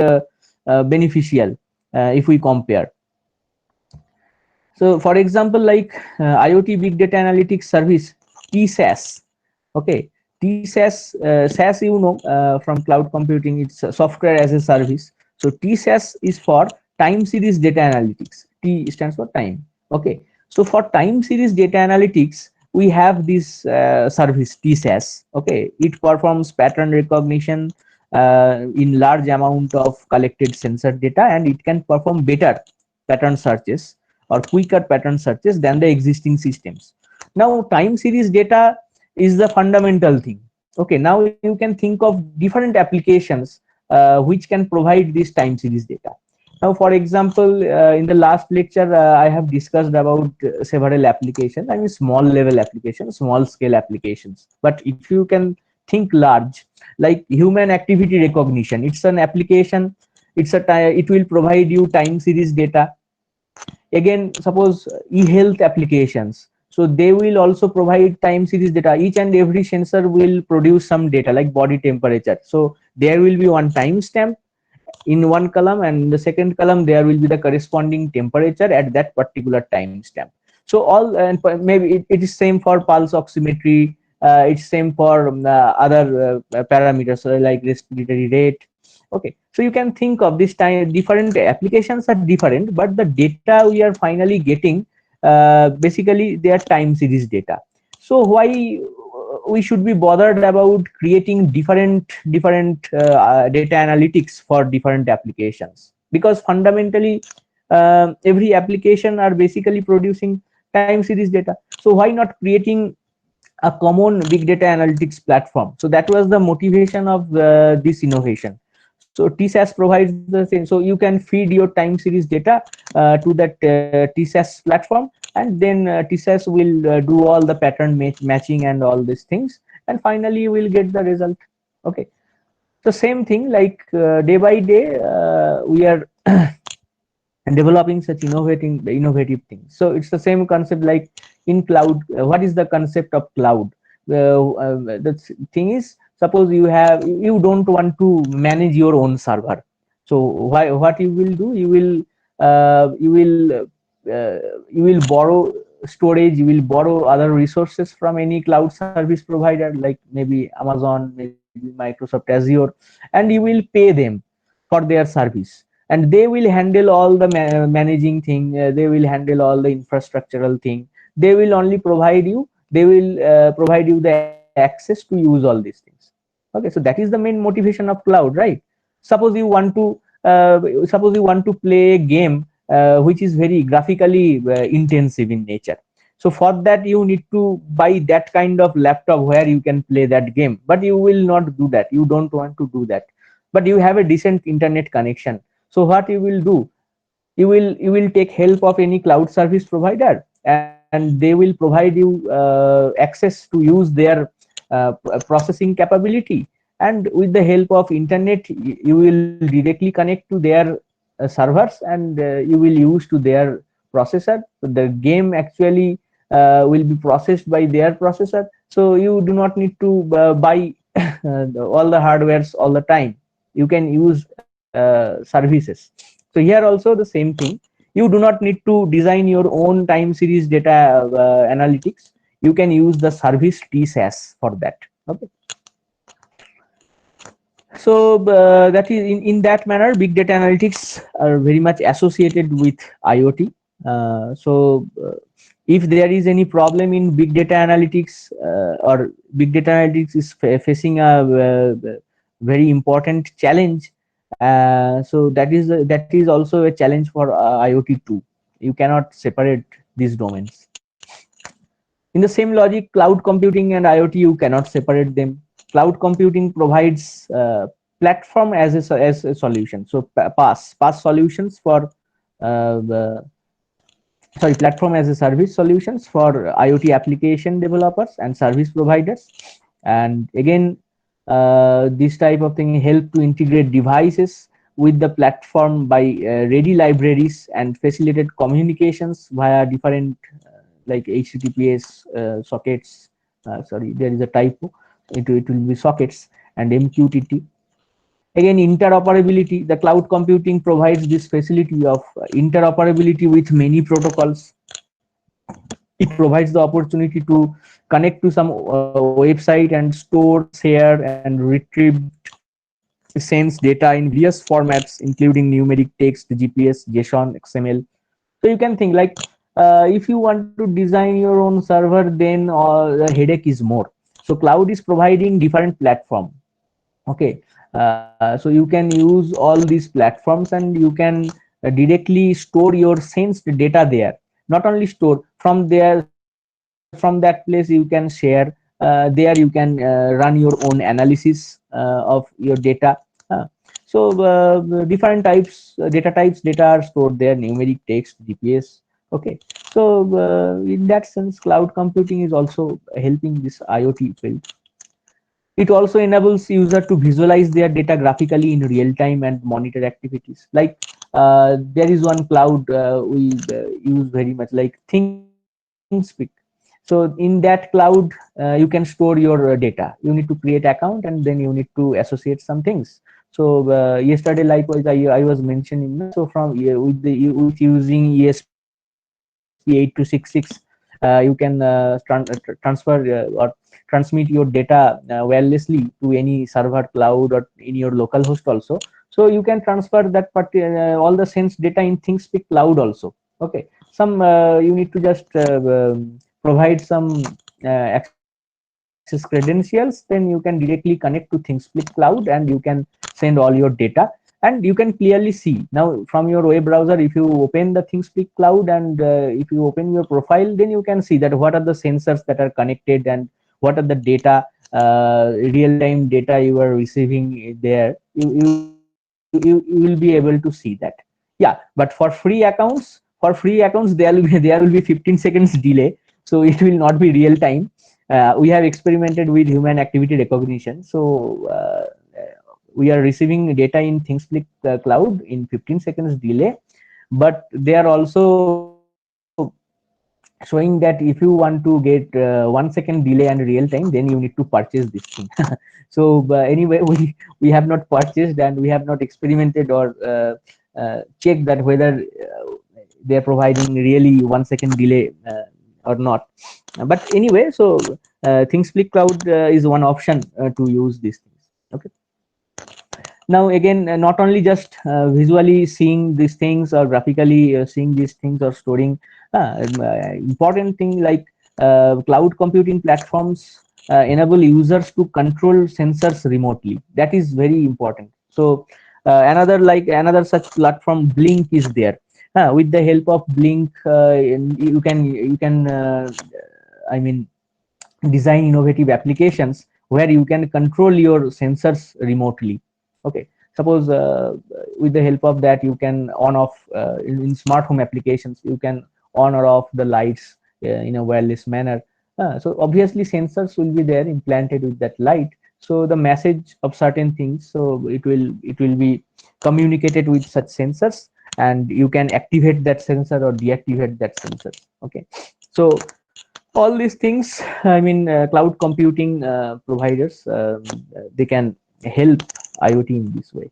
[SPEAKER 1] beneficial if we compare. So for example, like IoT Big Data Analytics Service, TSAS. Okay, TSAS, SaaS, you know, from cloud computing, it's software as a service. So TSAS is for time series data analytics. T stands for time. Okay, so for time series data analytics, we have this service TSAS. Okay, it performs pattern recognition in large amount of collected sensor data, and it can perform better pattern searches or quicker pattern searches than the existing systems. Now, time series data is the fundamental thing. Okay, now you can think of different applications which can provide this time series data. Now, for example, in the last lecture, I have discussed about several applications. I mean, small level applications, small scale applications. But if you can think large, like human activity recognition, it's an application. It will provide you time series data. Again, suppose e-health applications, so they will also provide time series data. Each and every sensor will produce some data like body temperature, so there will be one timestamp in one column, and in the second column there will be the corresponding temperature at that particular timestamp. So all, and maybe it is same for pulse oximetry, it's same for other parameters like respiratory rate. Okay, so you can think of this time, different applications are different, but the data we are finally getting, basically they are time series data. So why we should be bothered about creating different data analytics for different applications? Because fundamentally every application are basically producing time series data. So why not creating a common big data analytics platform? So that was the motivation of this innovation. So TSAS provides the same. So you can feed your time series data to that TSAS platform, and then TSAS will do all the pattern matching and all these things, and finally you will get the result. Okay. So same thing, like day by day we are and developing such innovative things. So it's the same concept like in cloud. What is the concept of cloud? The thing is, suppose you don't want to manage your own server. So what you will do, you will borrow storage, you will borrow other resources from any cloud service provider like maybe Amazon, maybe Microsoft Azure, and you will pay them for their service, and they will handle all the managing thing, they will handle all the infrastructural thing, they will only provide you, they will provide you the access to use all these things. Okay, so that is the main motivation of cloud, right? Suppose you want to play a game which is very graphically intensive in nature. So for that you need to buy that kind of laptop where you can play that game, but you will not do that, you don't want to do that, but you have a decent internet connection. So what you will do, you will take help of any cloud service provider, and they will provide you access to use their processing capability, and with the help of internet you will directly connect to their servers, and you will use to their processor. So the game actually will be processed by their processor, so you do not need to buy all the hardwares all the time. You can use services. So here also the same thing, you do not need to design your own time series data analytics. You can use the service tsas for that. Okay, so that is in that manner big data analytics are very much associated with IoT. If there is any problem in big data analytics, or big data analytics is facing a very important challenge, so that is also a challenge for IoT too. You cannot separate these domains. In the same logic, cloud computing and IoT, you cannot separate them. Cloud computing provides platform as a solution. So PaaS solutions for the platform as a service solutions for IoT application developers and service providers. And again, this type of thing help to integrate devices with the platform by ready libraries and facilitate communications via different like HTTPS sockets. Sorry, there is a typo. It will be sockets and MQTT. Again, interoperability. The cloud computing provides this facility of interoperability with many protocols. It provides the opportunity to connect to some website and store, share, and retrieve sense data in various formats, including numeric text, GPS, JSON, XML. So you can think like if you want to design your own server, then the headache is more. So cloud is providing different platform. Okay, so you can use all these platforms and you can directly store your sensed data there. Not only store from there, from that place you can share, there you can run your own analysis of your data. So different types data types data are stored there, numeric, text, GPS. Okay, so in that sense cloud computing is also helping this IoT field. It also enables user to visualize their data graphically in real time and monitor activities. Like there is one cloud we use very much, like ThinkSpeak. So in that cloud, you can store your data. You need to create account and then you need to associate some things. So yesterday, likewise, I was mentioning. So from with using ESP8266, you can transfer or transmit your data wirelessly to any server, cloud, or in your local host also. So you can transfer that all the sense data in ThinkSpeak cloud also. Okay, some you need to just provide some access credentials, then you can directly connect to ThinkSpeak cloud and you can send all your data, and you can clearly see now from your web browser. If you open the ThinkSpeak cloud and if you open your profile, then you can see that what are the sensors that are connected and what are the data, real-time data you are receiving there. You will be able to see that. Yeah, but for free accounts there will be 15 seconds delay, so it will not be real time. We have experimented with human activity recognition. So we are receiving data in ThinkSpeak cloud in 15 seconds delay, but they are also showing that if you want to get 1 second delay and real time, then you need to purchase this thing. So anyway, we have not purchased and we have not experimented or checked that whether they are providing really 1 second delay or not. But anyway, so ThinkSpeak Cloud is one option to use these things. Okay. Now again, not only just visually seeing these things or graphically seeing these things or storing, important thing like cloud computing platforms enable users to control sensors remotely. That is very important. So another such platform, Blink, is there. With the help of Blink, you can I mean design innovative applications where you can control your sensors remotely. Okay, suppose with the help of that you can on off in smart home applications, you can on or off the lights in a wireless manner. So obviously sensors will be there implanted with that light, so the message of certain things, so it will be communicated with such sensors, and you can activate that sensor or deactivate that sensor. Okay, so all these things, cloud computing providers, they can help IoT in this way.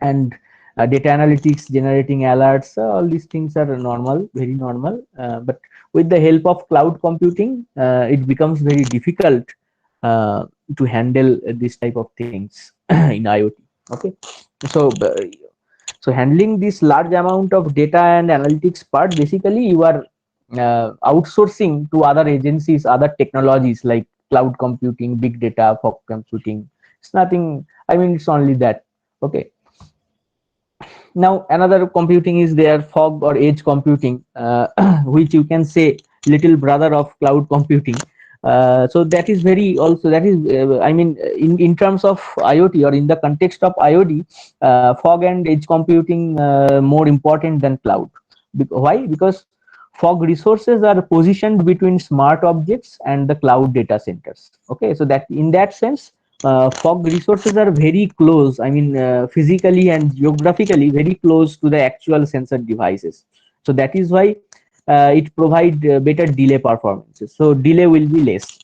[SPEAKER 1] And data analytics, generating alerts, all these things are normal, very normal, but with the help of cloud computing, it becomes very difficult uh, to handle this type of things in IoT. Okay, so handling this large amount of data and analytics part, basically you are outsourcing to other agencies, other technologies like cloud computing, big data, fog computing. It's nothing, it's only that. Okay, now another computing is there, fog or edge computing, which you can say little brother of cloud computing. So that is very also, that is in terms of IoT or in the context of IoT, fog and edge computing more important than cloud. Why? Because fog resources are positioned between smart objects and the cloud data centers. Okay, so that in that sense, fog resources are very close, physically and geographically very close to the actual sensor devices. So that is why it provide better delay performances, so delay will be less.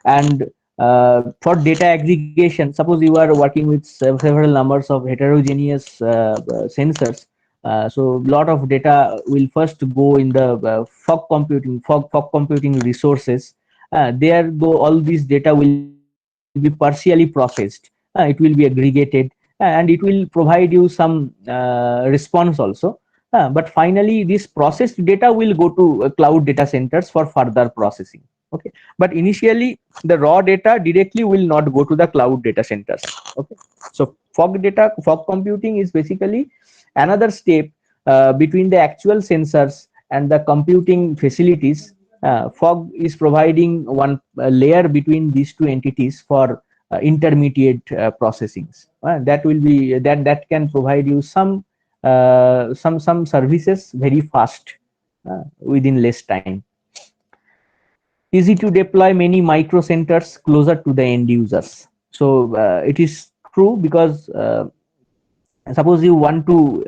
[SPEAKER 1] And for data aggregation, suppose you are working with several numbers of heterogeneous sensors, so lot of data will first go in the fog computing resources. There go all these data will be partially processed. It will be aggregated, and it will provide you some response also. But finally, this processed data will go to cloud data centers for further processing. Okay, but initially the raw data directly will not go to the cloud data centers. Okay, so fog computing is basically another step between the actual sensors and the computing facilities. Fog is providing one layer between these two entities for intermediate processings. That will be that can provide you some services very fast within less time. Easy to deploy many micro centers closer to the end users. So it is true because suppose you want to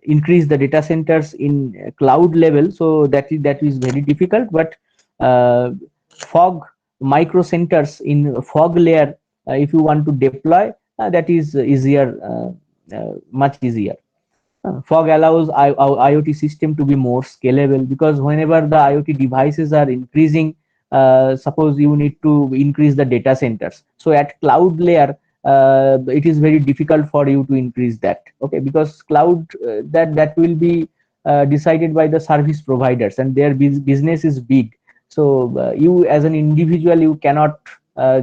[SPEAKER 1] increase the data centers in cloud level, so that is very difficult. But fog micro centers in fog layer, if you want to deploy, that is easier, much easier. Fog allows IoT system to be more scalable, because whenever the IoT devices are increasing, suppose you need to increase the data centers. So at cloud layer, it is very difficult for you to increase that. Okay, because cloud, that will be decided by the service providers, and their business is big. So you as an individual, you cannot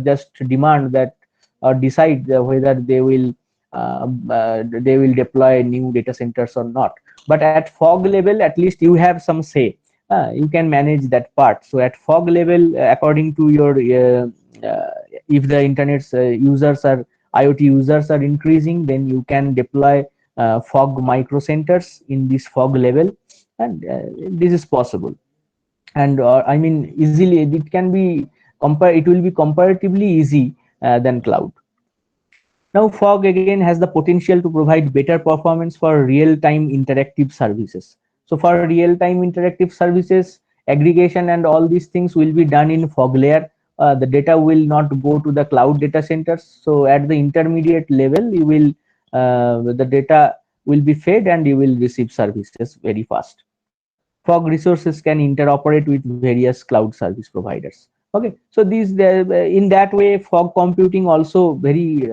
[SPEAKER 1] just demand that or decide whether they will deploy new data centers or not. But at fog level, at least you have some say. You can manage that part. So at fog level, according to your if the internet users are IoT users are increasing, then you can deploy fog micro centers in this fog level, and this is possible. And easily it can be it will be comparatively easy than cloud. Now, fog again has the potential to provide better performance for real-time interactive services. So for real-time interactive services, aggregation and all these things will be done in fog layer. The data will not go to the cloud data centers. So at the intermediate level, the data will be fed and you will receive services very fast. fog resources can interoperate with various cloud service providers. Okay, so in that way fog computing also very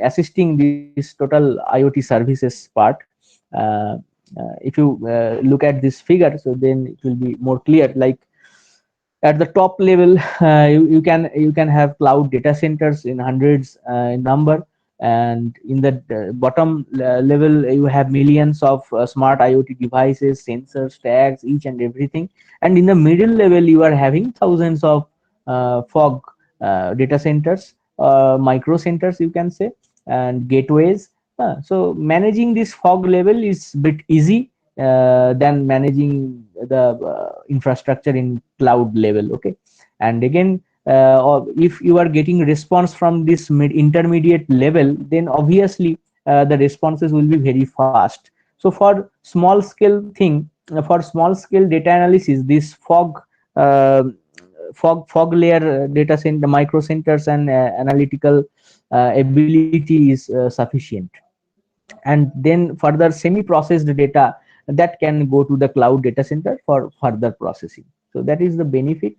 [SPEAKER 1] assisting this total IoT services part. uh, if you look at this figure, so then it will be more clear. Like at the top level, you can have cloud data centers in hundreds in number, and in the bottom level you have millions of smart IoT devices, sensors, tags, each and everything. And in the middle level you are having thousands of fog data centers, micro centers you can say, and gateways. So managing this fog level is bit easy than managing the infrastructure in cloud level. Okay, and again, or if you are getting response from this intermediate level, then obviously the responses will be very fast. So for small scale thing, for small scale data analysis, this uh, fog layer data center, micro centers, and analytical ability is sufficient. And then further semi-processed data that can go to the cloud data center for further processing. So that is the benefit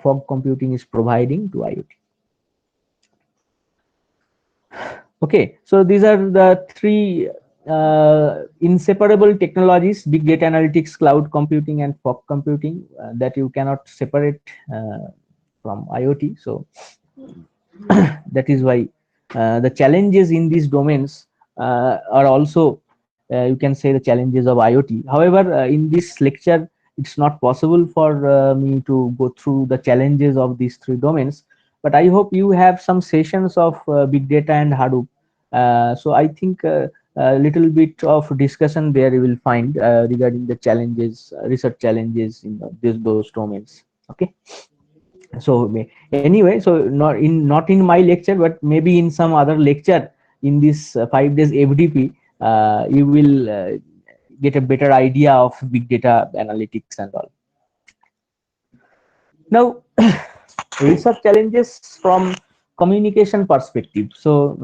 [SPEAKER 1] fog computing is providing to IoT. Okay, so these are the three inseparable technologies: big data analytics, cloud computing, and fog computing, that you cannot separate from IoT. So that is why the challenges in these domains are also, you can say, the challenges of IoT. However, in this lecture it's not possible for me to go through the challenges of these three domains, but I hope you have some sessions of big data and Hadoop. So I think a little bit of discussion there you will find regarding the challenges, research challenges in those domains. Okay, so anyway, so not in my lecture, but maybe in some other lecture in this 5 days FDP, you will get a better idea of big data analytics and all. Now, research challenges from communication perspective. So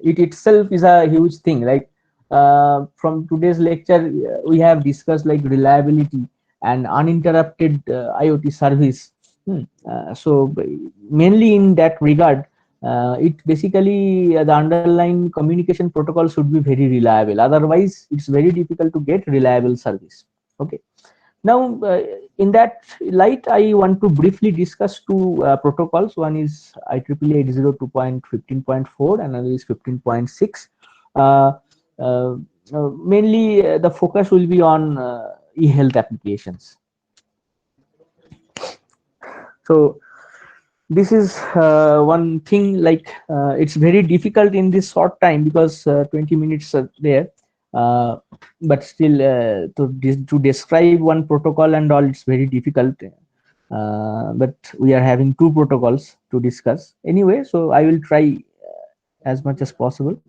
[SPEAKER 1] it itself is a huge thing. Like from today's lecture, we have discussed like reliability and uninterrupted IoT service. So mainly in that regard, it basically the underlying communication protocol should be very reliable. Otherwise, it's very difficult to get reliable service. Okay. Now, in that light, I want to briefly discuss two protocols. One is IEEE 802.15.4 and another is 15.6. Uh, uh, Mainly, the focus will be on e-health applications. So this is one thing, like it's very difficult in this short time because 20 minutes are there, uh, but still to describe one protocol and all, it's very difficult. But we are having two protocols to discuss anyway, so I will try as much as possible.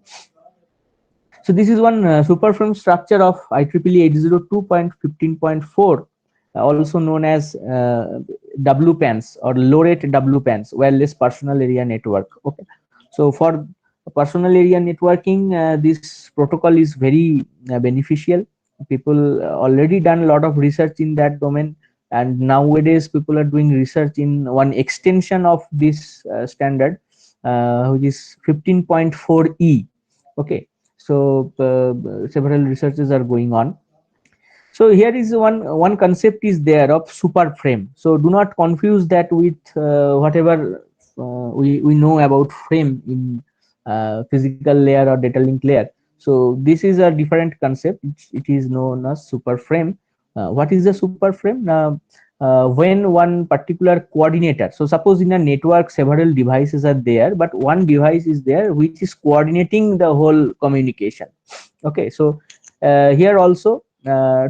[SPEAKER 1] So this is one superframe structure of IEEE 802.15.4, also known as WPANs or low rate WPANs, wireless personal area network. Okay, so for personal area networking, this protocol is very beneficial. People already done a lot of research in that domain, and nowadays people are doing research in one extension of this standard, which is 15.4E. Okay, so several researches are going on. So here is one concept is there of super frame. So do not confuse that with whatever we know about frame in physical layer or data link layer. So this is a different concept. It is known as super frame. What is the super frame? When one particular coordinator, so suppose in a network several devices are there, but one device is there which is coordinating the whole communication. Okay, so here also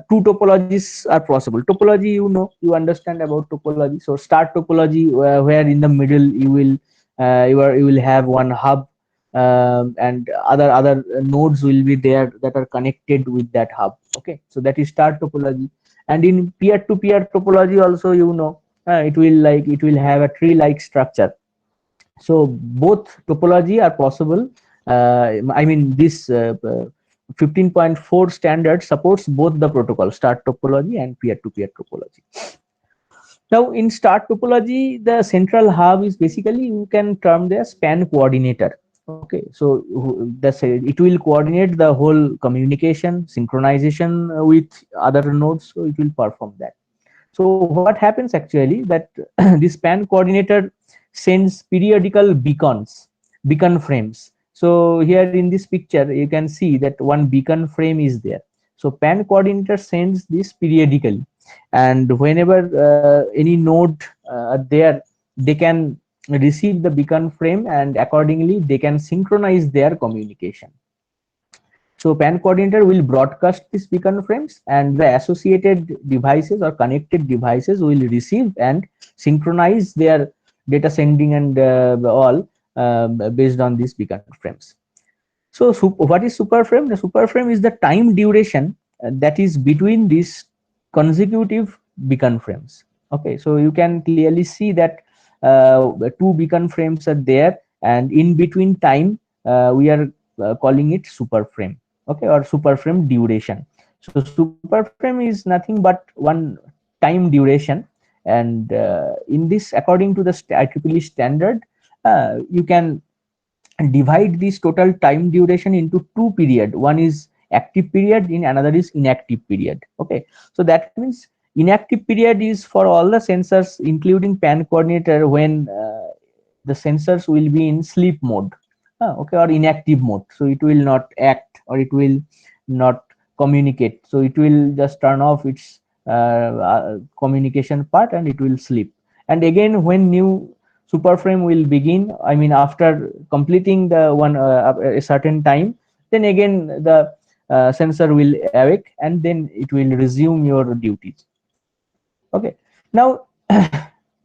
[SPEAKER 1] two topologies are possible. Topology, you understand about topology. So star topology, where in the middle you will have one hub, and other nodes will be there that are connected with that hub. Okay, so that is star topology. And in peer-to-peer topology also, it will have a tree-like structure. So both topology are possible. I mean, this 15.4 standard supports both the protocol start topology and peer-to-peer topology. Now in start topology, the central hub is basically, you can term the span coordinator. Okay, so it will coordinate the whole communication, synchronization with other nodes, so it will perform that. So what happens actually that this span coordinator sends periodical beacon frames. So here in this picture, you can see that one beacon frame is there. So PAN coordinator sends this periodically, and whenever any node are there, they can receive the beacon frame, and accordingly they can synchronize their communication. So PAN coordinator will broadcast these beacon frames, and the associated devices or connected devices will receive and synchronize their data sending and all based on these beacon frames. So what is super frame? The super frame is the time duration that is between these consecutive beacon frames. Okay, so you can clearly see that two beacon frames are there, and in between time we are calling it super frame. Okay, or super frame duration. So super frame is nothing but one time duration, and in this, according to the IEEE standard, you can divide this total time duration into two period. One is active period, in another is inactive period. Okay, so that means inactive period is for all the sensors including PAN coordinator when the sensors will be in sleep mode, okay, or inactive mode, so it will not act or it will not communicate, so it will just turn off its communication part and it will sleep. And again, when new super frame will begin, I mean after completing the one a certain time, then again the sensor will awake and then it will resume your duties. Okay, now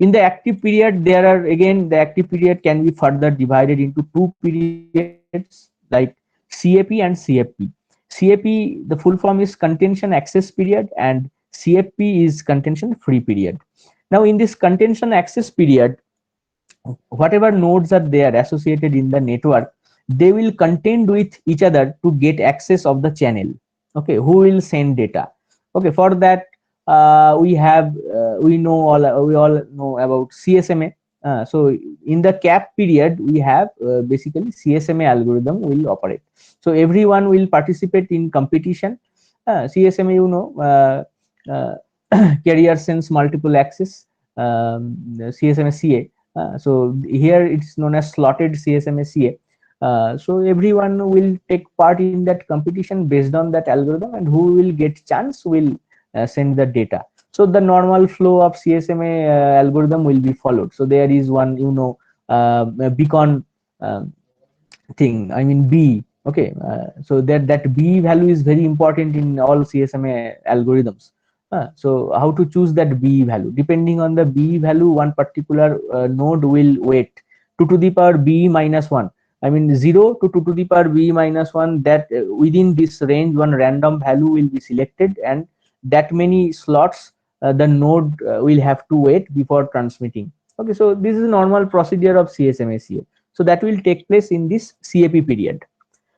[SPEAKER 1] in the active period, there are again, the active period can be further divided into two periods like CAP and CFP. CAP, the full form is contention access period, and CFP is contention free period. Now in this contention access period, whatever nodes are there associated in the network, they will contend with each other to get access of the channel. Okay, who will send data? Okay, for that we all know about CSMA. So in the cap period, we have basically CSMA algorithm will operate. So everyone will participate in competition. CSMA, uh, carrier sense multiple access, CSMA CA. So here it's known as slotted CSMA CA. So everyone will take part in that competition based on that algorithm, and who will get chance will send the data. So the normal flow of CSMA algorithm will be followed. So there is one, beacon thing, I mean B. Okay, so that B value is very important in all CSMA algorithms. So how to choose that B value? Depending on the B value, one particular node will wait 2 to the power B minus 1. I mean 0 to 2 to the power B minus 1, that within this range one random value will be selected, and that many slots the node will have to wait before transmitting. Okay, so this is a normal procedure of CSMA CA. So that will take place in this CAP period.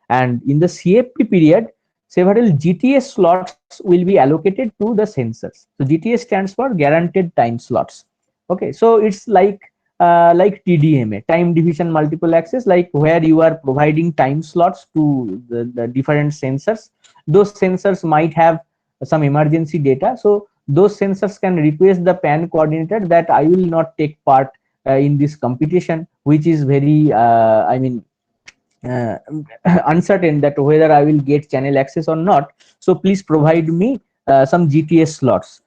[SPEAKER 1] And in the CAP period, several GTS slots will be allocated to the sensors. So GTS stands for guaranteed time slots. Okay, so it's like TDMA, time division multiple access, like where you are providing time slots to the different sensors. Those sensors might have some emergency data, so those sensors can request the PAN coordinator that I will not take part in this competition, which is very uh, uncertain that whether I will get channel access or not. So please provide me some GTS slots.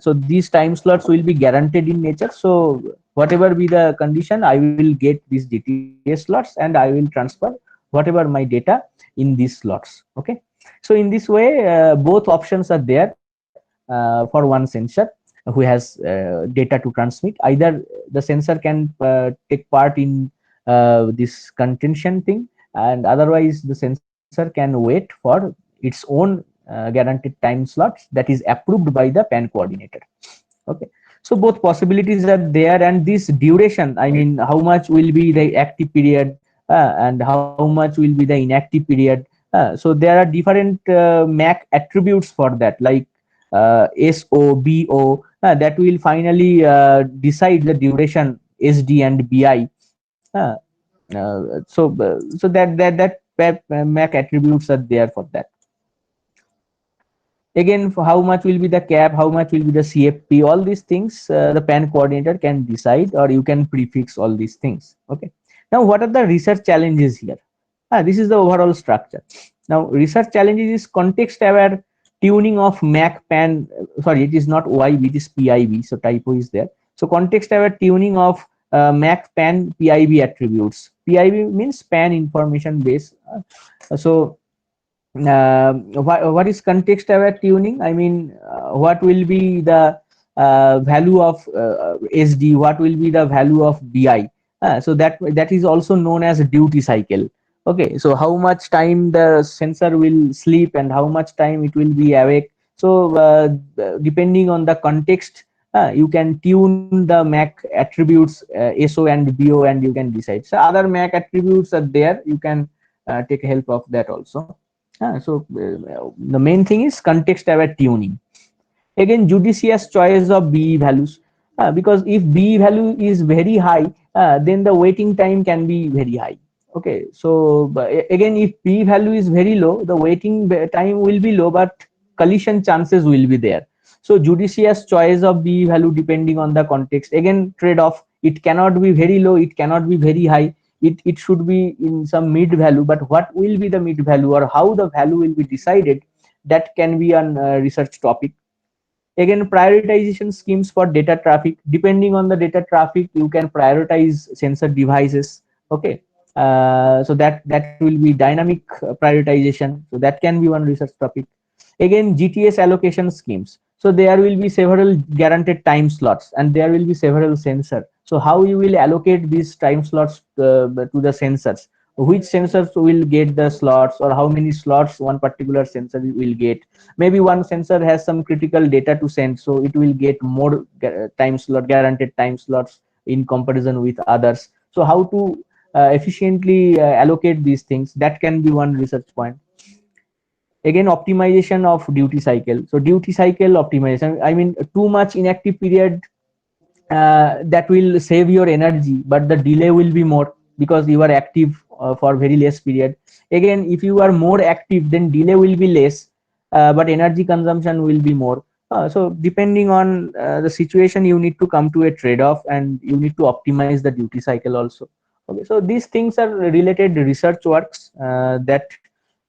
[SPEAKER 1] So these time slots will be guaranteed in nature. So whatever be the condition, I will get these GTS slots and I will transfer whatever my data in these slots. Okay. So in this way, both options are there for one sensor who has data to transmit. Either the sensor can take part in this contention thing, and otherwise the sensor can wait for its own guaranteed time slots that is approved by the PAN coordinator. Okay, so both possibilities are there, and this duration, I mean how much will be the active period and how much will be the inactive period, So there are different MAC attributes for that, like SO, BO, that will finally decide the duration, SD and BI. Uh, so that MAC attributes are there for that. Again, for how much will be the cap, how much will be the CFP, all these things the PAN coordinator can decide, or you can prefix all these things. Okay. Now, what are the research challenges here? This is the overall structure. Now, research challenges is context aware tuning of MAC PAN. Sorry, it is not OIB, it is PIB. So typo is there. So context aware tuning of MAC PAN PIB attributes. PIB means PAN information base. So what is context aware tuning? I mean, what will be the value of SD, what will be the value of BI? So that is also known as a duty cycle. Okay, so how much time the sensor will sleep and how much time it will be awake. So depending on the context, you can tune the MAC attributes SO and BO, and you can decide. So other MAC attributes are there, you can take help of that also. The main thing is context aware tuning. Again, judicious choice of BE values, because if BE value is very high, then the waiting time can be very high. Okay, so again, if BE value is very low, the waiting time will be low, but collision chances will be there. So judicious choice of BE value depending on the context. Again, trade-off. It cannot be very low, it cannot be very high. It should be in some mid value, but what will be the mid value or how the value will be decided, that can be a research topic. Again, prioritization schemes for data traffic. Depending on the data traffic, you can prioritize sensor devices. Okay, so that will be dynamic prioritization. So that can be one research topic. Again, GTS allocation schemes. So there will be several guaranteed time slots and there will be several sensors. So how you will allocate these time slots to the sensors, which sensors will get the slots, or how many slots one particular sensor will get. Maybe one sensor has some critical data to send, so it will get more time slot, guaranteed time slots in comparison with others. So how to efficiently allocate these things, that can be one research point. Again, optimization of duty cycle. So duty cycle optimization, I mean, too much inactive period, that will save your energy, but the delay will be more because you are active for very less period. Again, if you are more active, then delay will be less, but energy consumption will be more. So depending on the situation, you need to come to a trade-off and you need to optimize the duty cycle also. Okay, so these things are related research works that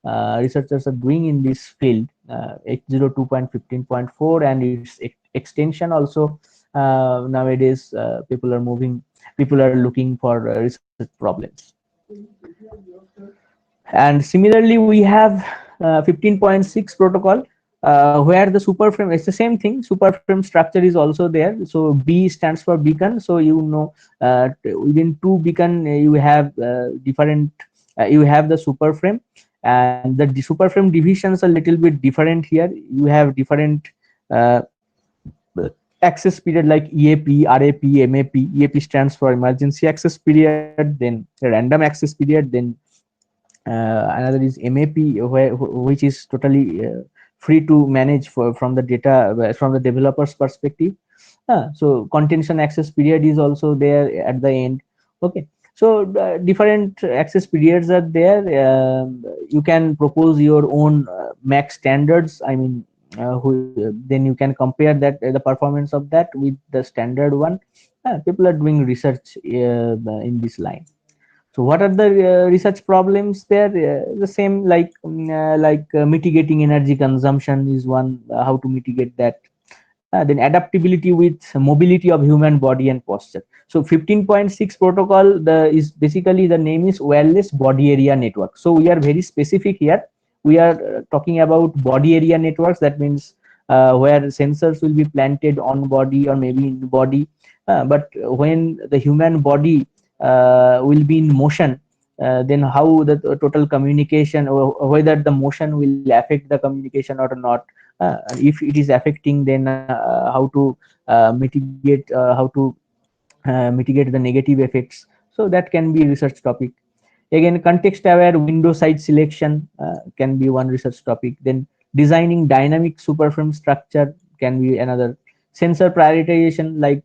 [SPEAKER 1] researchers are doing in this field, 802.15.4, and its extension also. Nowadays people are looking for research problems. And similarly, we have 15.6 protocol, where the super frame, it's the same thing, super frame structure is also there. So B stands for beacon. So within two beacon you have different, you have the super frame, and the super frame divisions are a little bit different here. You have different uh, access period like EAP, RAP, MAP. EAP stands for emergency access period, then random access period, then another is MAP, which is totally free to manage from the data, from the developer's perspective. So contention access period is also there at the end. Okay, so different access periods are there. You can propose your own max standards. I mean, then you can compare that the performance of that with the standard one. People are doing research in this line. So what are the research problems there? The same, like mitigating energy consumption is one. How to mitigate that? Then adaptability with mobility of human body and posture. So 15.6 protocol, is basically, the name is wireless body area network. So we are very specific here. We are talking about body area networks. That means where sensors will be planted on body or maybe in body. But when the human body will be in motion, then how the total communication, or whether the motion will affect the communication or not. If it is affecting, then how to mitigate the negative effects. So that can be research topic. Again, context aware window size selection can be one research topic. Then designing dynamic superframe structure can be another. Sensor prioritization, like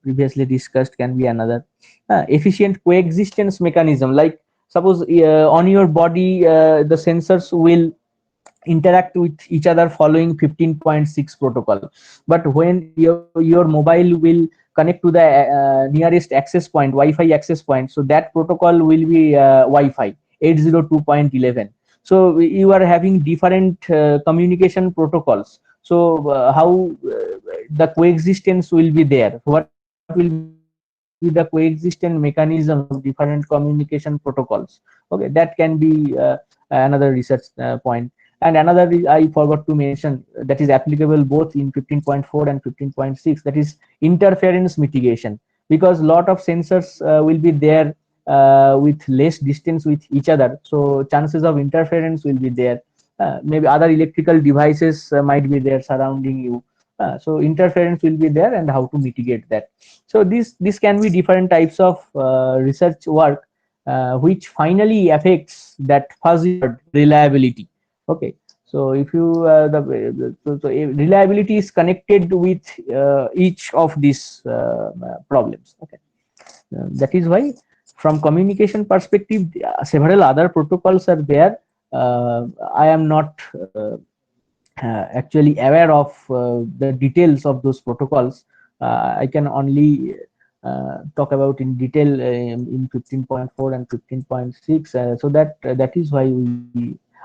[SPEAKER 1] previously discussed, can be another. Efficient coexistence mechanism, like suppose on your body the sensors will interact with each other following 15.6 protocol, but when your mobile will connect to the nearest access point, wi-fi access point, so that protocol will be wi-fi 802.11. so you are having different communication protocols. So how the coexistence will be there, what will be the coexistence mechanisms of different communication protocols. Okay, that can be another research point. And another I forgot to mention, that is applicable both in 15.4 and 15.6, that is interference mitigation, because lot of sensors will be there with less distance with each other, so chances of interference will be there. Maybe other electrical devices might be there surrounding you, so interference will be there, and how to mitigate that. So this can be different types of research work which finally affects that fuzzy word reliability. Okay, so if you so reliability is connected with each of these problems. Okay, that is why from communication perspective several other protocols are there. I am not actually aware of the details of those protocols. I can only talk about in detail in 15.4 and 15.6. So that is why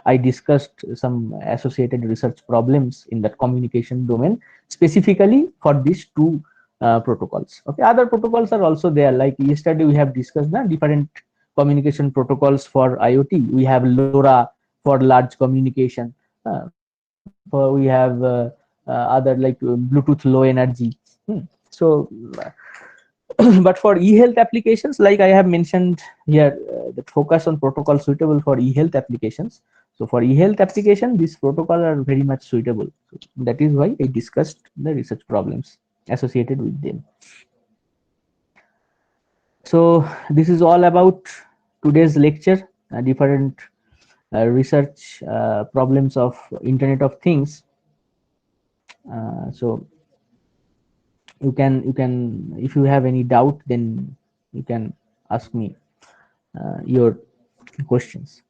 [SPEAKER 1] I discussed some associated research problems in that communication domain, specifically for these two protocols. Okay, other protocols are also there. Like yesterday we have discussed the different communication protocols for IoT. We have LoRa for large communication. For we have other like Bluetooth low energy. So but for e-health applications, like I have mentioned here, that focus on protocol suitable for e-health applications. So for e-health application, these protocols are very much suitable. So that is why I discussed the research problems associated with them. So this is all about today's lecture, different research problems of Internet of Things. So you can if you have any doubt, then you can ask me your questions.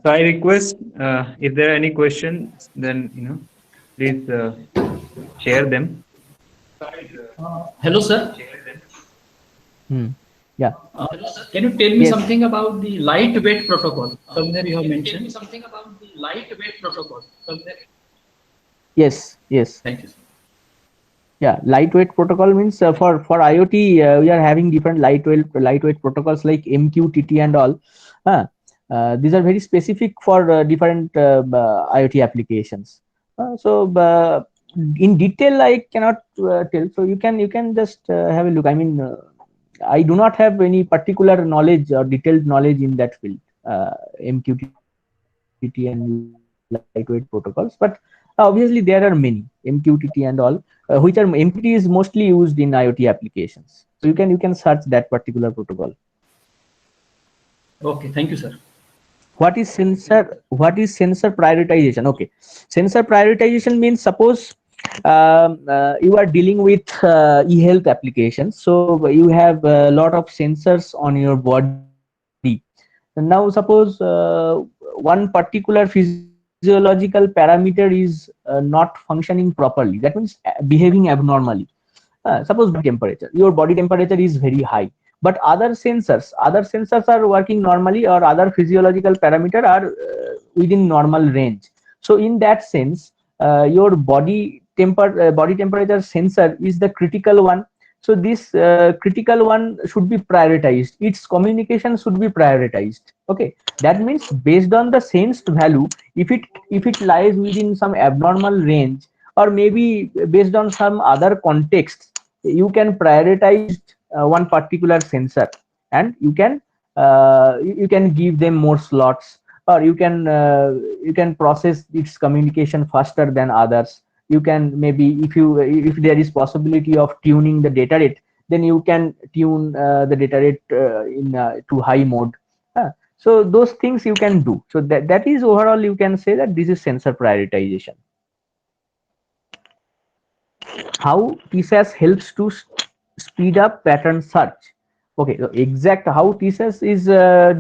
[SPEAKER 4] So I request if there are any questions, then please share them.
[SPEAKER 2] Hello, sir.
[SPEAKER 1] Yeah.
[SPEAKER 2] Can you tell me
[SPEAKER 1] Yes.
[SPEAKER 2] something about the lightweight protocol? Somewhere you have mentioned. Something about the lightweight protocol. Somewhere.
[SPEAKER 1] Yes.
[SPEAKER 2] Thank you, sir.
[SPEAKER 1] Yeah, lightweight protocol means for IoT we are having different lightweight protocols like MQTT and all. These are very specific for different IoT applications. So in detail I cannot tell. So you can just have a look. I mean, I do not have any particular knowledge or detailed knowledge in that field, MQTT and lightweight protocols. But obviously there are many MQTT and all, which are MQTT is mostly used in IoT applications. So you can search that particular protocol.
[SPEAKER 2] Okay, thank you, sir.
[SPEAKER 1] What is sensor prioritization? Okay, sensor prioritization means suppose you are dealing with e-health applications, so you have a lot of sensors on your body. And now suppose one particular physiological parameter is not functioning properly, that means behaving abnormally. Suppose body temperature, your body temperature is very high, but other sensors are working normally, or other physiological parameter are within normal range. So in that sense, your body temperature sensor is the critical one. So this critical one should be prioritized, its communication should be prioritized. Okay, that means based on the sensed value, if it lies within some abnormal range, or maybe based on some other context, you can prioritize one particular sensor, and you can give them more slots, or you can process its communication faster than others. You can maybe, if there is possibility of tuning the data rate, then you can tune the data rate in to high mode. So those things you can do. So that is overall, you can say that this is sensor prioritization. How TSAS helps to speed up pattern search. Okay, so exact how TSAS is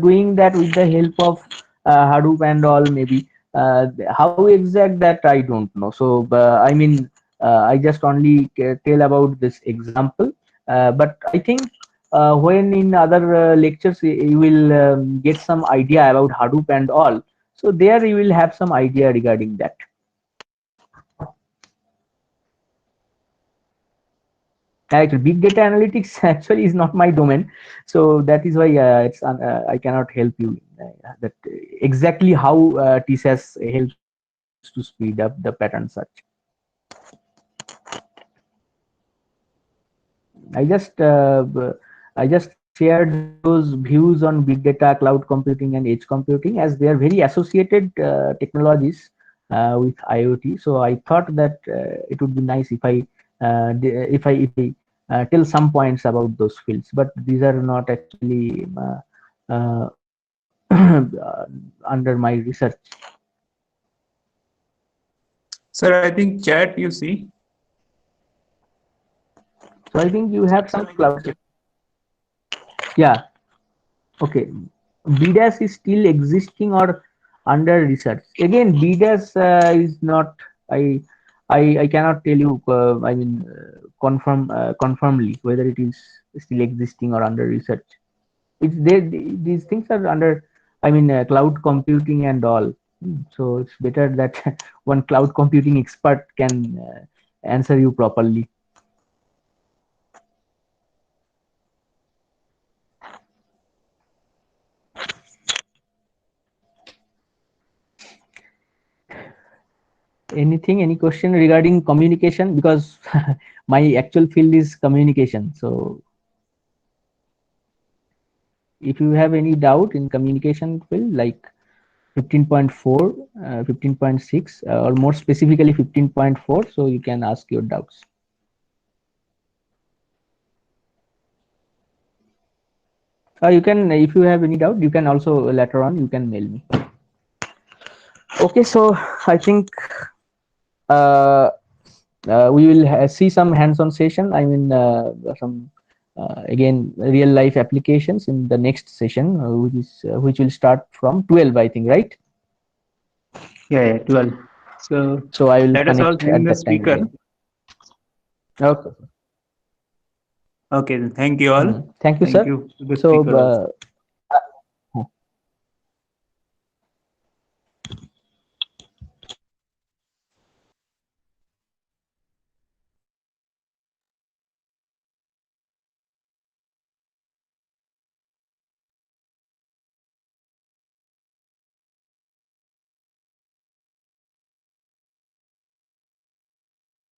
[SPEAKER 1] doing that with the help of Hadoop and all, maybe how exact, that I don't know. So I mean, I just only tell about this example, but I think when in other lectures you will get some idea about Hadoop and all, so there you will have some idea regarding that. Actually, big data analytics actually is not my domain, so that is why I cannot help you that exactly how TSAS helps to speed up the pattern search. I just shared those views on big data, cloud computing, and edge computing, as they are very associated technologies with IoT. So I thought that it would be nice if I tell some points about those fields, but these are not actually under my research.
[SPEAKER 4] Sir, I think chat you see.
[SPEAKER 1] So I think you have some cloud. Yeah. Okay. BDAS is still existing or under research. Again, BDAS is not. I I cannot tell you. I mean, confirmly whether it is still existing or under research. It's there. These things are under. I mean, cloud computing and all. So it's better that one cloud computing expert can answer you properly. Anything, any question regarding communication? Because my actual field is communication. So if you have any doubt in communication field, like 15.4, 15.6, or more specifically 15.4, so you can ask your doubts. You can, if you have any doubt, you can also later on, you can mail me. Okay, so I think we will see some hands-on session. I mean, some again real life applications in the next session, which will start from 12, I think, right?
[SPEAKER 3] Yeah, 12.
[SPEAKER 1] So I will
[SPEAKER 4] Let us all
[SPEAKER 1] connect
[SPEAKER 4] thank
[SPEAKER 1] at
[SPEAKER 4] the
[SPEAKER 1] that time
[SPEAKER 4] speaker.
[SPEAKER 1] again. Okay.
[SPEAKER 4] Okay, then thank you all.
[SPEAKER 1] Thank you,
[SPEAKER 4] Thank
[SPEAKER 1] sir.
[SPEAKER 4] you to the
[SPEAKER 1] So
[SPEAKER 4] speaker also.